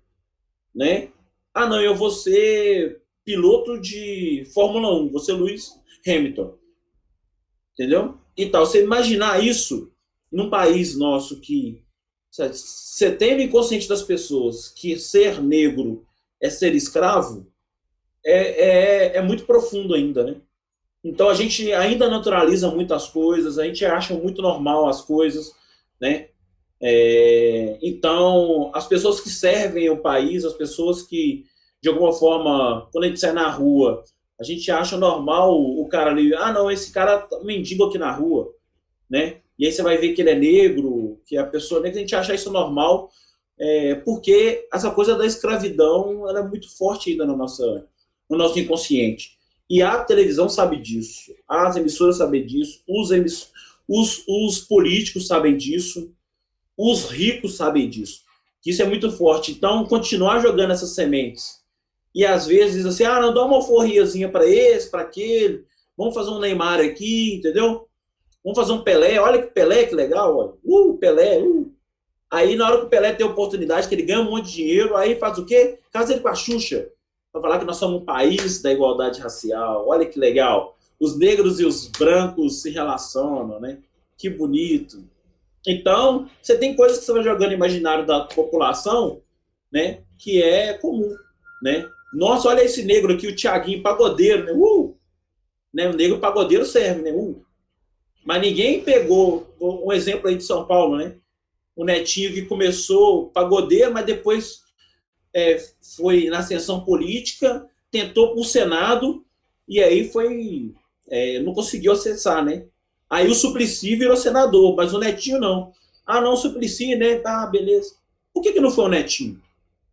né? Ah, não, eu vou ser piloto de Fórmula 1, vou ser Lewis Hamilton. Entendeu? E tal. Você imaginar isso num país nosso que você tem no inconsciente das pessoas que ser negro é ser escravo, é muito profundo ainda, né? Então a gente ainda naturaliza muitas coisas, a gente acha muito normal as coisas, né? Então, as pessoas que servem o país, as pessoas que, de alguma forma, quando a gente sai na rua, a gente acha normal o cara ali, ah, não, esse cara tá mendigo aqui na rua, né? E aí você vai ver que ele é negro, que a pessoa negra, a gente acha isso normal, porque essa coisa da escravidão ela é muito forte ainda no nosso inconsciente. E a televisão sabe disso, as emissoras sabem disso, os políticos sabem disso, os ricos sabem disso. Isso é muito forte. Então, continuar jogando essas sementes. E às vezes, assim, não dá uma alforriazinha para esse, para aquele. Vamos fazer um Neymar aqui, entendeu? Vamos fazer um Pelé. Olha que Pelé, que legal. Olha. Pelé. Aí, na hora que o Pelé tem a oportunidade, que ele ganha um monte de dinheiro, aí faz o quê? Casa ele com a Xuxa. Para falar que nós somos um país da igualdade racial. Olha que legal. Os negros e os brancos se relacionam, né? Que bonito. Então, você tem coisas que você vai jogando no imaginário da população, né, que é comum, né? Nossa, olha esse negro aqui, o Thiaguinho, pagodeiro, né? Né? O negro pagodeiro serve, né? Mas ninguém pegou um exemplo aí de São Paulo, né? O Netinho que começou pagodeiro, mas depois foi na ascensão política, tentou para o Senado e aí não conseguiu acessar, né? Aí o Suplicy virou senador, mas o Netinho não. Ah, não, o Suplicy, né? Tá, beleza. Por que não foi o Netinho?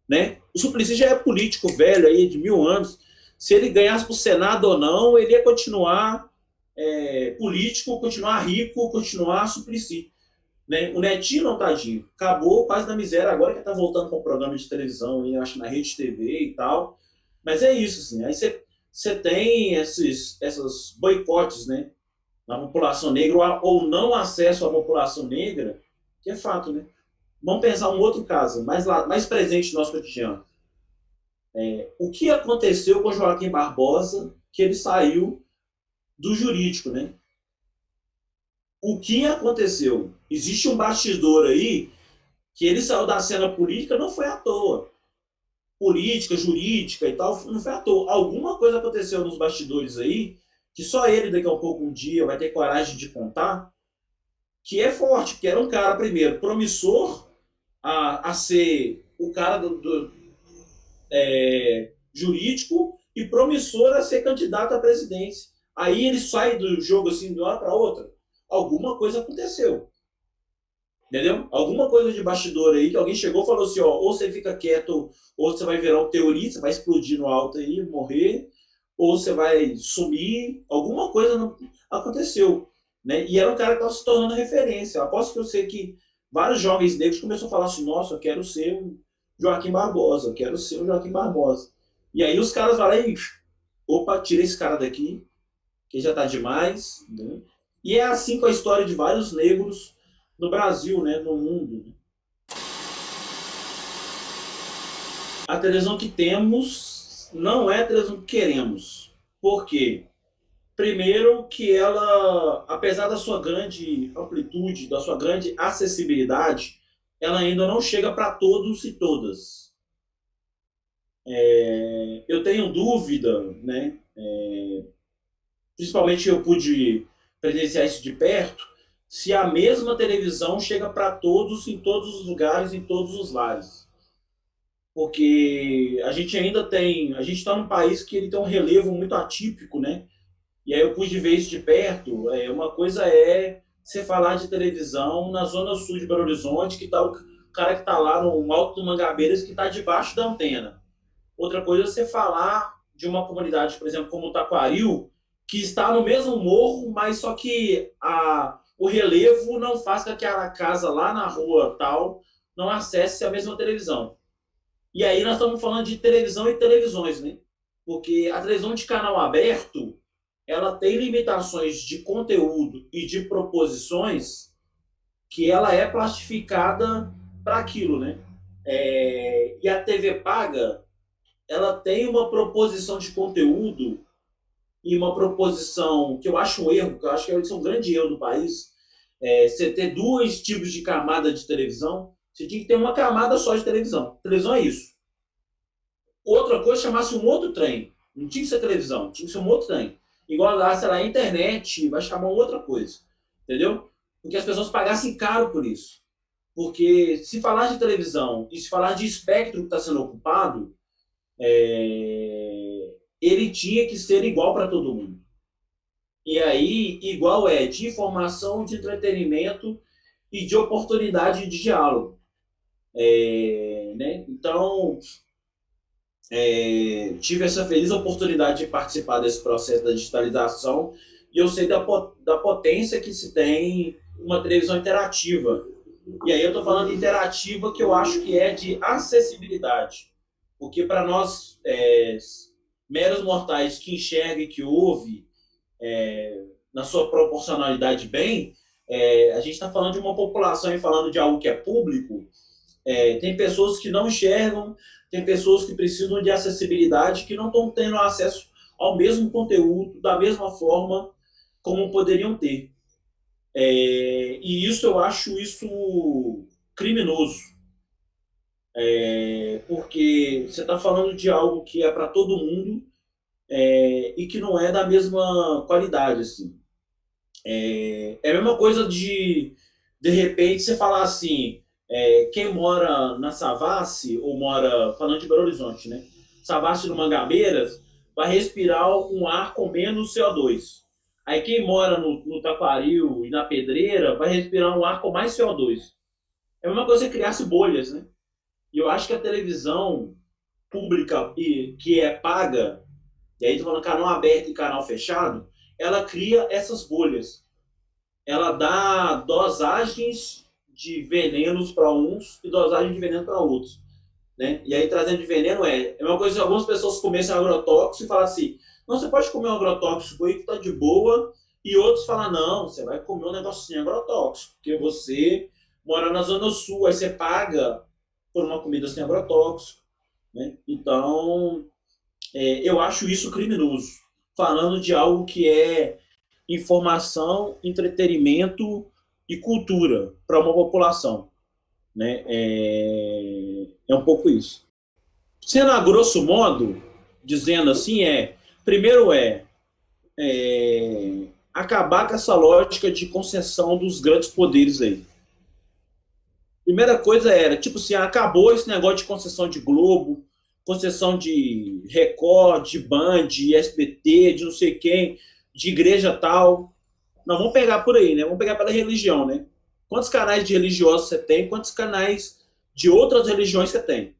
Né? O Suplicy já é político velho aí, de 1000 anos. Se ele ganhasse pro Senado ou não, ele ia continuar político, continuar rico, continuar Suplicy. Né? O Netinho não, tadinho. Acabou quase na miséria agora que tá voltando com um programa de televisão, aí, acho na Rede TV e tal. Mas é isso, assim. Aí você tem esses boicotes, né? Na população negra, ou não acesso à população negra, que é fato, né? Vamos pensar um outro caso, mais presente no nosso cotidiano. O que aconteceu com Joaquim Barbosa, que ele saiu do jurídico, né? O que aconteceu? Existe um bastidor aí que ele saiu da cena política, não foi à toa. Política, jurídica e tal, não foi à toa. Alguma coisa aconteceu nos bastidores aí, que só ele daqui a pouco um dia vai ter coragem de contar, que é forte, que era um cara, primeiro, promissor a ser o cara do jurídico e promissor a ser candidato à presidência. Aí ele sai do jogo assim de uma hora para outra. Alguma coisa aconteceu. Entendeu? Alguma coisa de bastidor aí que alguém chegou e falou assim: ó, ou você fica quieto, ou você vai virar um terrorista, vai explodir no alto aí, morrer, ou você vai sumir. Alguma coisa não aconteceu. Né? E era um cara que estava se tornando referência. Eu aposto que eu sei que vários jovens negros começaram a falar assim: nossa, eu quero ser um Joaquim Barbosa, eu quero ser um Joaquim Barbosa. E aí os caras falam: aí, opa, tira esse cara daqui, que já tá demais. Né? E é assim com a história de vários negros no Brasil, né, no mundo. A televisão que temos não é a televisão que queremos. Por quê? Primeiro que ela, apesar da sua grande amplitude, da sua grande acessibilidade, ela ainda não chega para todos e todas. Eu tenho dúvida, né? Principalmente eu pude presenciar isso de perto, se a mesma televisão chega para todos, em todos os lugares, em todos os lares. Porque a gente ainda tem, a gente está num país que ele tem um relevo muito atípico, né? E aí eu pude ver isso de perto. Uma coisa é você falar de televisão na zona sul de Belo Horizonte, que tá o cara que está lá no alto do Mangabeiras, que está debaixo da antena. Outra coisa é você falar de uma comunidade, por exemplo, como o Taquaril, que está no mesmo morro, mas só que o relevo não faz com que aquela casa lá na rua tal não acesse a mesma televisão. E aí nós estamos falando de televisão e televisões, né? Porque a televisão de canal aberto, ela tem limitações de conteúdo e de proposições que ela é plastificada para aquilo, né? E a TV paga, ela tem uma proposição de conteúdo e uma proposição que eu acho um erro, que eu acho que é um grande erro no país, você ter dois tipos de camada de televisão. Você tinha que ter uma camada só de televisão. Televisão é isso. Outra coisa chamasse um outro trem. Não tinha que ser televisão, tinha que ser um outro trem. Igual lá, sei lá, a internet, vai chamar outra coisa. Entendeu? Porque as pessoas pagassem caro por isso. Porque se falar de televisão e se falar de espectro que está sendo ocupado, ele tinha que ser igual para todo mundo. E aí, igual é de informação, de entretenimento e de oportunidade de diálogo. Né? Então, tive essa feliz oportunidade de participar desse processo da digitalização e eu sei da potência que se tem uma televisão interativa. E aí eu estou falando de interativa que eu acho que é de acessibilidade. Porque para nós, meros mortais que enxergam e que ouvem, na sua proporcionalidade bem, a gente está falando de uma população e falando de algo que é público. Tem pessoas que não enxergam, tem pessoas que precisam de acessibilidade, que não estão tendo acesso ao mesmo conteúdo da mesma forma como poderiam ter. E isso eu acho isso criminoso. Porque você está falando de algo que é para todo mundo e que não é da mesma qualidade. Assim. É a mesma coisa de repente, você falar assim, quem mora na Savassi, ou mora, falando de Belo Horizonte, né? Savassi no Mangabeiras, vai respirar um ar com menos CO2. Aí quem mora no Taquaril e na Pedreira vai respirar um ar com mais CO2. É a mesma coisa que criasse bolhas, né? E eu acho que a televisão pública e que é paga, e aí tô falando canal aberto e canal fechado, ela cria essas bolhas. Ela dá dosagens de venenos para uns e dosagem de veneno para outros. Né? E aí trazendo de veneno é uma coisa que algumas pessoas comessem agrotóxico e falam assim, não, você pode comer um agrotóxico aí que tá de boa, e outros falam, não, você vai comer um negocinho agrotóxico, porque você mora na Zona Sul, aí você paga por uma comida sem agrotóxico. Né? Então, eu acho isso criminoso. Falando de algo que é informação, entretenimento e cultura para uma população. Né? É um pouco isso. Sendo a grosso modo, dizendo assim, primeiro acabar com essa lógica de concessão dos grandes poderes aí. Primeira coisa era, tipo assim, acabou esse negócio de concessão de Globo, concessão de Record, de Band, de SBT, de não sei quem, de igreja tal. Não, vamos pegar por aí, né? Vamos pegar pela religião, né? Quantos canais de religiosos você tem? Quantos canais de outras religiões você tem?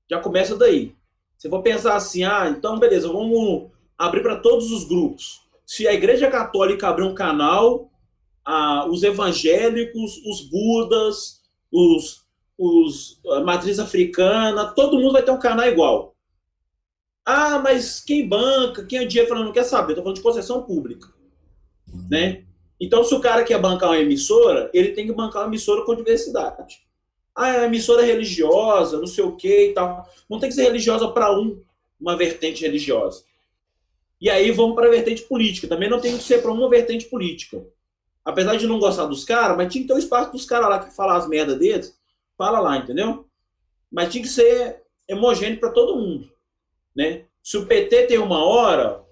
Já começa daí. Se for pensar assim, então beleza, vamos abrir para todos os grupos. Se a Igreja Católica abrir um canal, os evangélicos, os budas, a matriz africana, todo mundo vai ter um canal igual. Mas quem banca, quem é dinheiro falando, não quer saber, estou falando de concessão pública. Né? Então, se o cara quer bancar uma emissora, ele tem que bancar uma emissora com diversidade. É emissora religiosa, não sei o que e tal. Não tem que ser religiosa para uma vertente religiosa. E aí vamos para a vertente política. Também não tem que ser para uma vertente política. Apesar de não gostar dos caras, mas tinha que ter o espaço dos caras lá que falam as merdas deles. Fala lá, entendeu? Mas tinha que ser homogêneo para todo mundo. Né? Se o PT tem uma hora,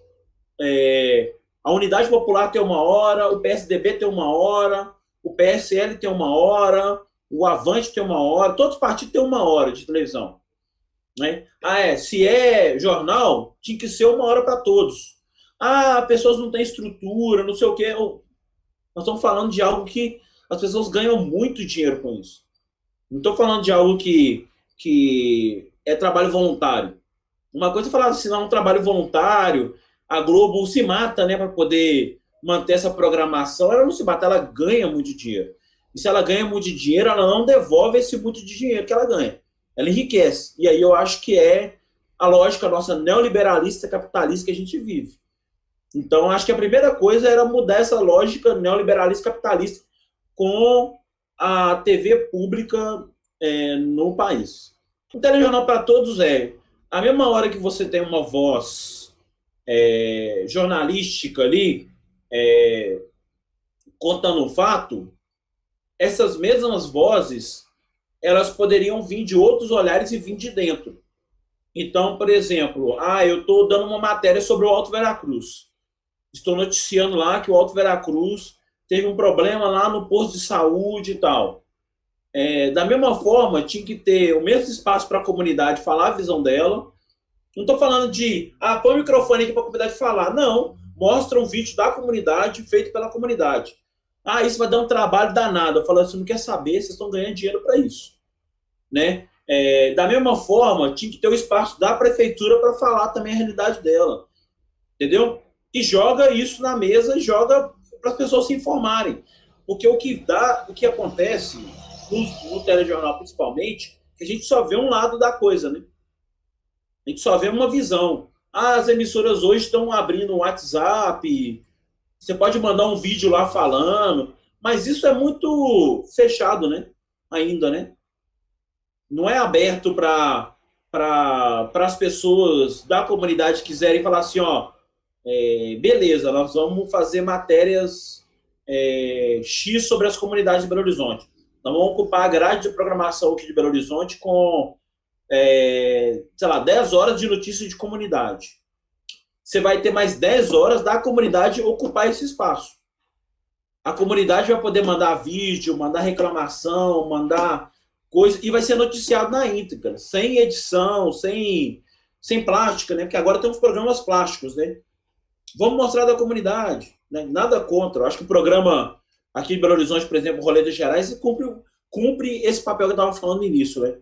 a Unidade Popular tem uma hora, o PSDB tem uma hora, o PSL tem uma hora, o Avante tem uma hora, todos os partidos têm uma hora de televisão. Né? Se é jornal, tinha que ser uma hora para todos. Pessoas não têm estrutura, não sei o quê. Nós estamos falando de algo que as pessoas ganham muito dinheiro com isso. Não estou falando de algo que é trabalho voluntário. Uma coisa é falar assim, não, um trabalho voluntário, a Globo se mata, né, para poder manter essa programação. Ela não se mata, ela ganha muito dinheiro. E se ela ganha muito dinheiro, ela não devolve esse muito de dinheiro que ela ganha. Ela enriquece. E aí eu acho que é a lógica nossa neoliberalista capitalista que a gente vive. Então, acho que a primeira coisa era mudar essa lógica neoliberalista capitalista com a TV pública no país. O telejornal para todos a mesma hora que você tem uma voz jornalística ali, contando um fato, essas mesmas vozes, elas poderiam vir de outros olhares e vir de dentro. Então, por exemplo, eu estou dando uma matéria sobre o Alto Veracruz. Estou noticiando lá que o Alto Veracruz teve um problema lá no posto de saúde e tal. Da mesma forma, tinha que ter o mesmo espaço para a comunidade falar a visão dela. Não estou falando de, põe o microfone aqui para a comunidade falar. Não, mostra um vídeo da comunidade, feito pela comunidade. Isso vai dar um trabalho danado. Eu falo assim, não quer saber, vocês estão ganhando dinheiro para isso. Né? Da mesma forma, tinha que ter o espaço da prefeitura para falar também a realidade dela. Entendeu? E joga isso na mesa, joga para as pessoas se informarem. Porque o que acontece no telejornal principalmente, que a gente só vê um lado da coisa, né? A gente só vê uma visão. As emissoras hoje estão abrindo um WhatsApp, você pode mandar um vídeo lá falando, mas isso é muito fechado, né? Ainda, né? Não é aberto para as pessoas da comunidade quiserem falar assim, beleza, nós vamos fazer matérias X sobre as comunidades de Belo Horizonte. Nós vamos ocupar a grade de programação aqui de Belo Horizonte com 10 horas de notícias de comunidade. Você vai ter mais 10 horas da comunidade ocupar esse espaço. A comunidade vai poder mandar vídeo, mandar reclamação, mandar coisa, e vai ser noticiado na íntegra, sem edição, sem plástica, né? Porque agora tem uns programas plásticos, né? Vamos mostrar da comunidade. né? Nada contra. Eu acho que o programa aqui em Belo Horizonte, por exemplo, o Rolê dos Gerais, cumpre esse papel que eu estava falando no início, né?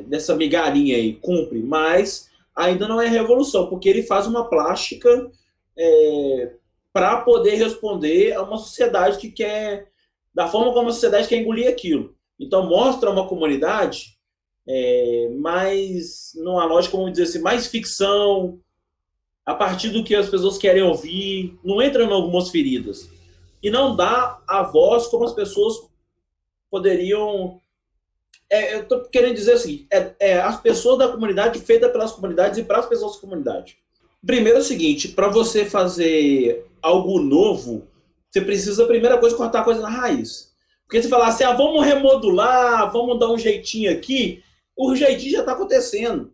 Dessa migalhinha aí, cumpre, mas ainda não é revolução, porque ele faz uma plástica para poder responder a uma sociedade que quer, da forma como a sociedade quer engolir aquilo. Então, mostra uma comunidade mais, numa lógica, vamos dizer assim, mais ficção, a partir do que as pessoas querem ouvir, não entra em algumas feridas. E não dá a voz como as pessoas poderiam. Eu estou querendo dizer assim, as pessoas da comunidade, feita pelas comunidades e para as pessoas da comunidade. Primeiro é o seguinte, para você fazer algo novo, você precisa, a primeira coisa, cortar a coisa na raiz. Porque se falar assim, vamos remodular, vamos dar um jeitinho aqui, o jeitinho já está acontecendo,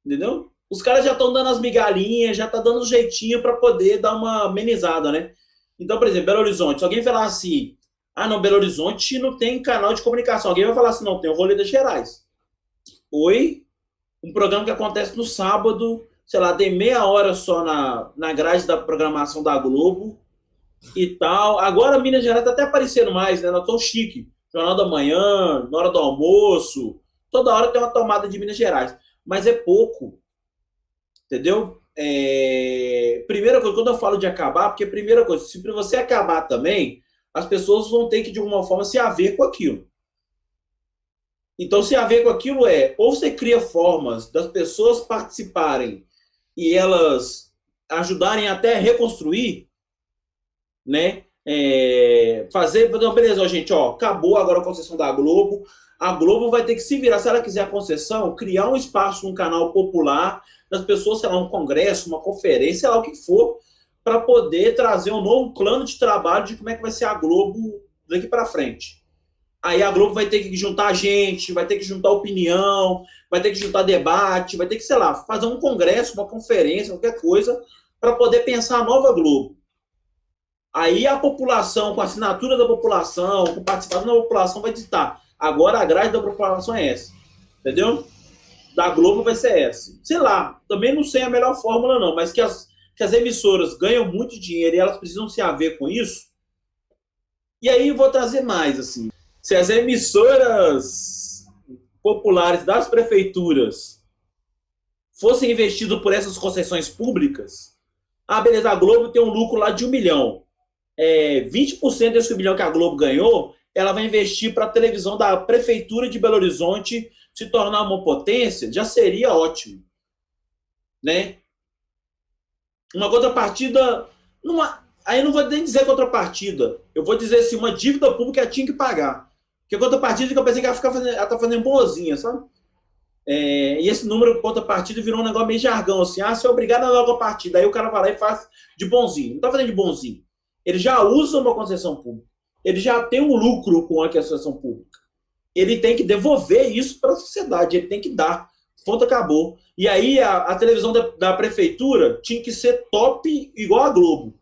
entendeu? Os caras já estão dando as migalhinhas, já estão dando um jeitinho para poder dar uma amenizada, né? Então, por exemplo, Belo Horizonte, se alguém falar assim, não, Belo Horizonte não tem canal de comunicação, alguém vai falar assim, não, tem o Rolê das Gerais. Oi? Um programa que acontece no sábado, sei lá, tem meia hora só na grade da programação da Globo e tal. Agora Minas Gerais tá até aparecendo mais, né? Nós estamos chique. Jornal da Manhã, na hora do almoço, toda hora tem uma tomada de Minas Gerais. Mas é pouco. Entendeu? Primeira coisa, quando eu falo de acabar, porque primeira coisa, se você acabar também, as pessoas vão ter que, de alguma forma, se haver com aquilo. Então, se haver com aquilo ou você cria formas das pessoas participarem e elas ajudarem até a reconstruir, né? Fazer, não, beleza, gente, acabou agora a concessão da Globo, a Globo vai ter que se virar, se ela quiser a concessão, criar um espaço, um canal popular, das pessoas, sei lá, um congresso, uma conferência, sei lá o que for, para poder trazer um novo plano de trabalho de como é que vai ser a Globo daqui para frente. Aí a Globo vai ter que juntar gente, vai ter que juntar opinião, vai ter que juntar debate, vai ter que, sei lá, fazer um congresso, uma conferência, qualquer coisa, para poder pensar a nova Globo. Aí a população, com a assinatura da população, com a participação da população, vai ditar. Agora a grade da população é essa. Entendeu? Da Globo vai ser essa. Sei lá, também não sei a melhor fórmula, não, mas que as emissoras ganham muito dinheiro e elas precisam se haver com isso. E aí eu vou trazer mais, assim. Se as emissoras populares das prefeituras fossem investidas por essas concessões públicas, beleza, a Globo tem um lucro lá de 1 milhão. 20% desse 1 milhão que a Globo ganhou, ela vai investir para a televisão da Prefeitura de Belo Horizonte se tornar uma potência, já seria ótimo. Né? Uma contrapartida... Aí eu não vou nem dizer contrapartida. Eu vou dizer assim, uma dívida pública ela tinha que pagar. Porque contrapartida que eu pensei que ela tá fazendo boazinha, sabe? E esse número de contrapartida virou um negócio meio jargão, assim, você é obrigado a dar uma partida. Aí o cara vai lá e faz de bonzinho. Não tá fazendo de bonzinho. Ele já usa uma concessão pública. Ele já tem um lucro com a concessão pública. Ele tem que devolver isso para a sociedade. Ele tem que dar. Ponto, acabou. E aí a televisão da prefeitura tinha que ser top igual a Globo.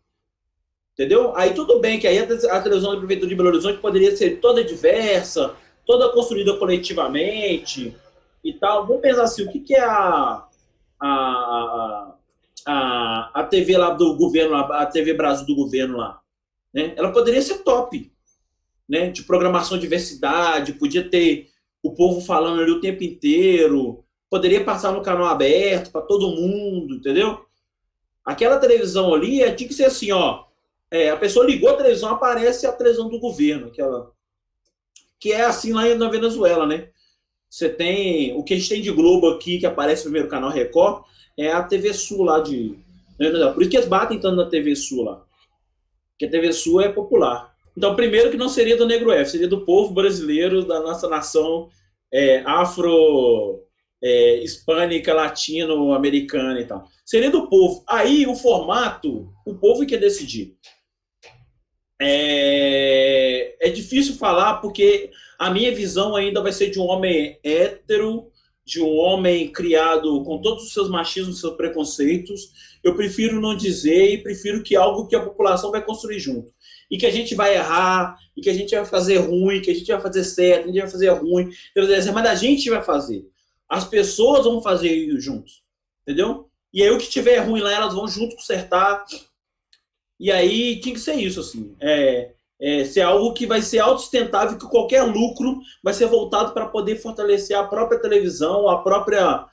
Entendeu? Aí tudo bem que aí a televisão da prefeitura de Belo Horizonte poderia ser toda diversa, toda construída coletivamente e tal. Vamos pensar assim, o que é a TV lá do governo, a TV Brasil do governo lá? Né? Ela poderia ser top, né? De programação diversidade, podia ter o povo falando ali o tempo inteiro, poderia passar no canal aberto para todo mundo, entendeu? Aquela televisão ali tinha que ser assim, a pessoa ligou a televisão, aparece a televisão do governo, que é assim lá na Venezuela, né? Você tem, o que a gente tem de Globo aqui, que aparece no primeiro canal Record, é a TV Sul lá de... Por isso que eles batem tanto na TV Sul lá. Porque a TV Sul é popular. Então, primeiro que não seria do Negro F, seria do povo brasileiro, da nossa nação hispânica, latino-americana e tal. Seria do povo. Aí, o formato, o povo que ia decidir. É difícil falar, porque a minha visão ainda vai ser de um homem hétero, de um homem criado com todos os seus machismos, seus preconceitos. Eu prefiro não dizer e prefiro que algo que a população vai construir junto. E que a gente vai errar, e que a gente vai fazer ruim, que a gente vai fazer certo, que a gente vai fazer ruim. Mas a gente vai fazer. As pessoas vão fazer juntos. Entendeu? E aí o que tiver ruim lá, elas vão junto consertar. E aí tinha que ser isso, assim. Ser algo que vai ser autossustentável, que qualquer lucro vai ser voltado para poder fortalecer a própria televisão, a própria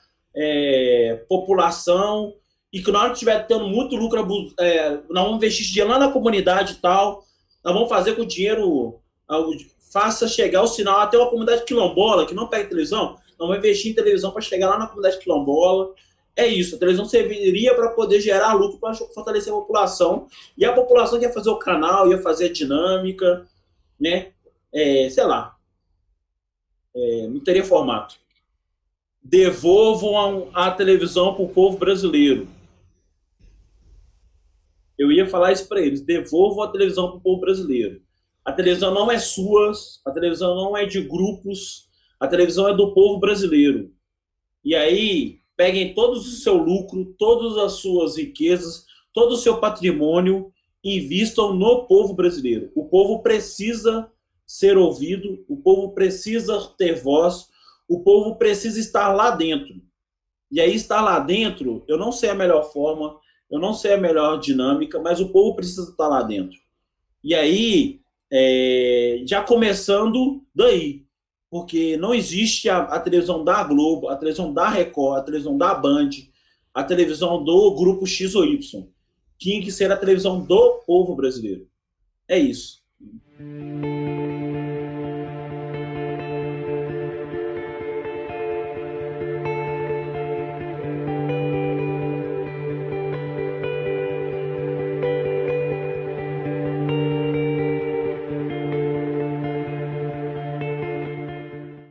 população, e que na hora que estiver tendo muito lucro, nós vamos investir dinheiro lá na comunidade e tal, nós vamos fazer com o dinheiro, faça chegar o sinal até uma comunidade quilombola, que não pega televisão, nós vamos investir em televisão para chegar lá na comunidade quilombola. É isso, a televisão serviria para poder gerar lucro, para fortalecer a população, e a população ia fazer o canal, ia fazer a dinâmica, né? Sei lá, não teria formato. Devolvam a televisão para o povo brasileiro. Eu ia falar isso para eles, devolvam a televisão para o povo brasileiro. A televisão não é sua, a televisão não é de grupos, a televisão é do povo brasileiro. E aí, peguem todo o seu lucro, todas as suas riquezas, todo o seu patrimônio, invistam no povo brasileiro. O povo precisa ser ouvido, o povo precisa ter voz, o povo precisa estar lá dentro. E aí, estar lá dentro, eu não sei a melhor forma, eu não sei a melhor dinâmica, mas o povo precisa estar lá dentro. E aí, já começando daí, porque não existe a televisão da Globo, a televisão da Record, a televisão da Band, a televisão do grupo X ou Y. Tinha que ser a televisão do povo brasileiro. É isso.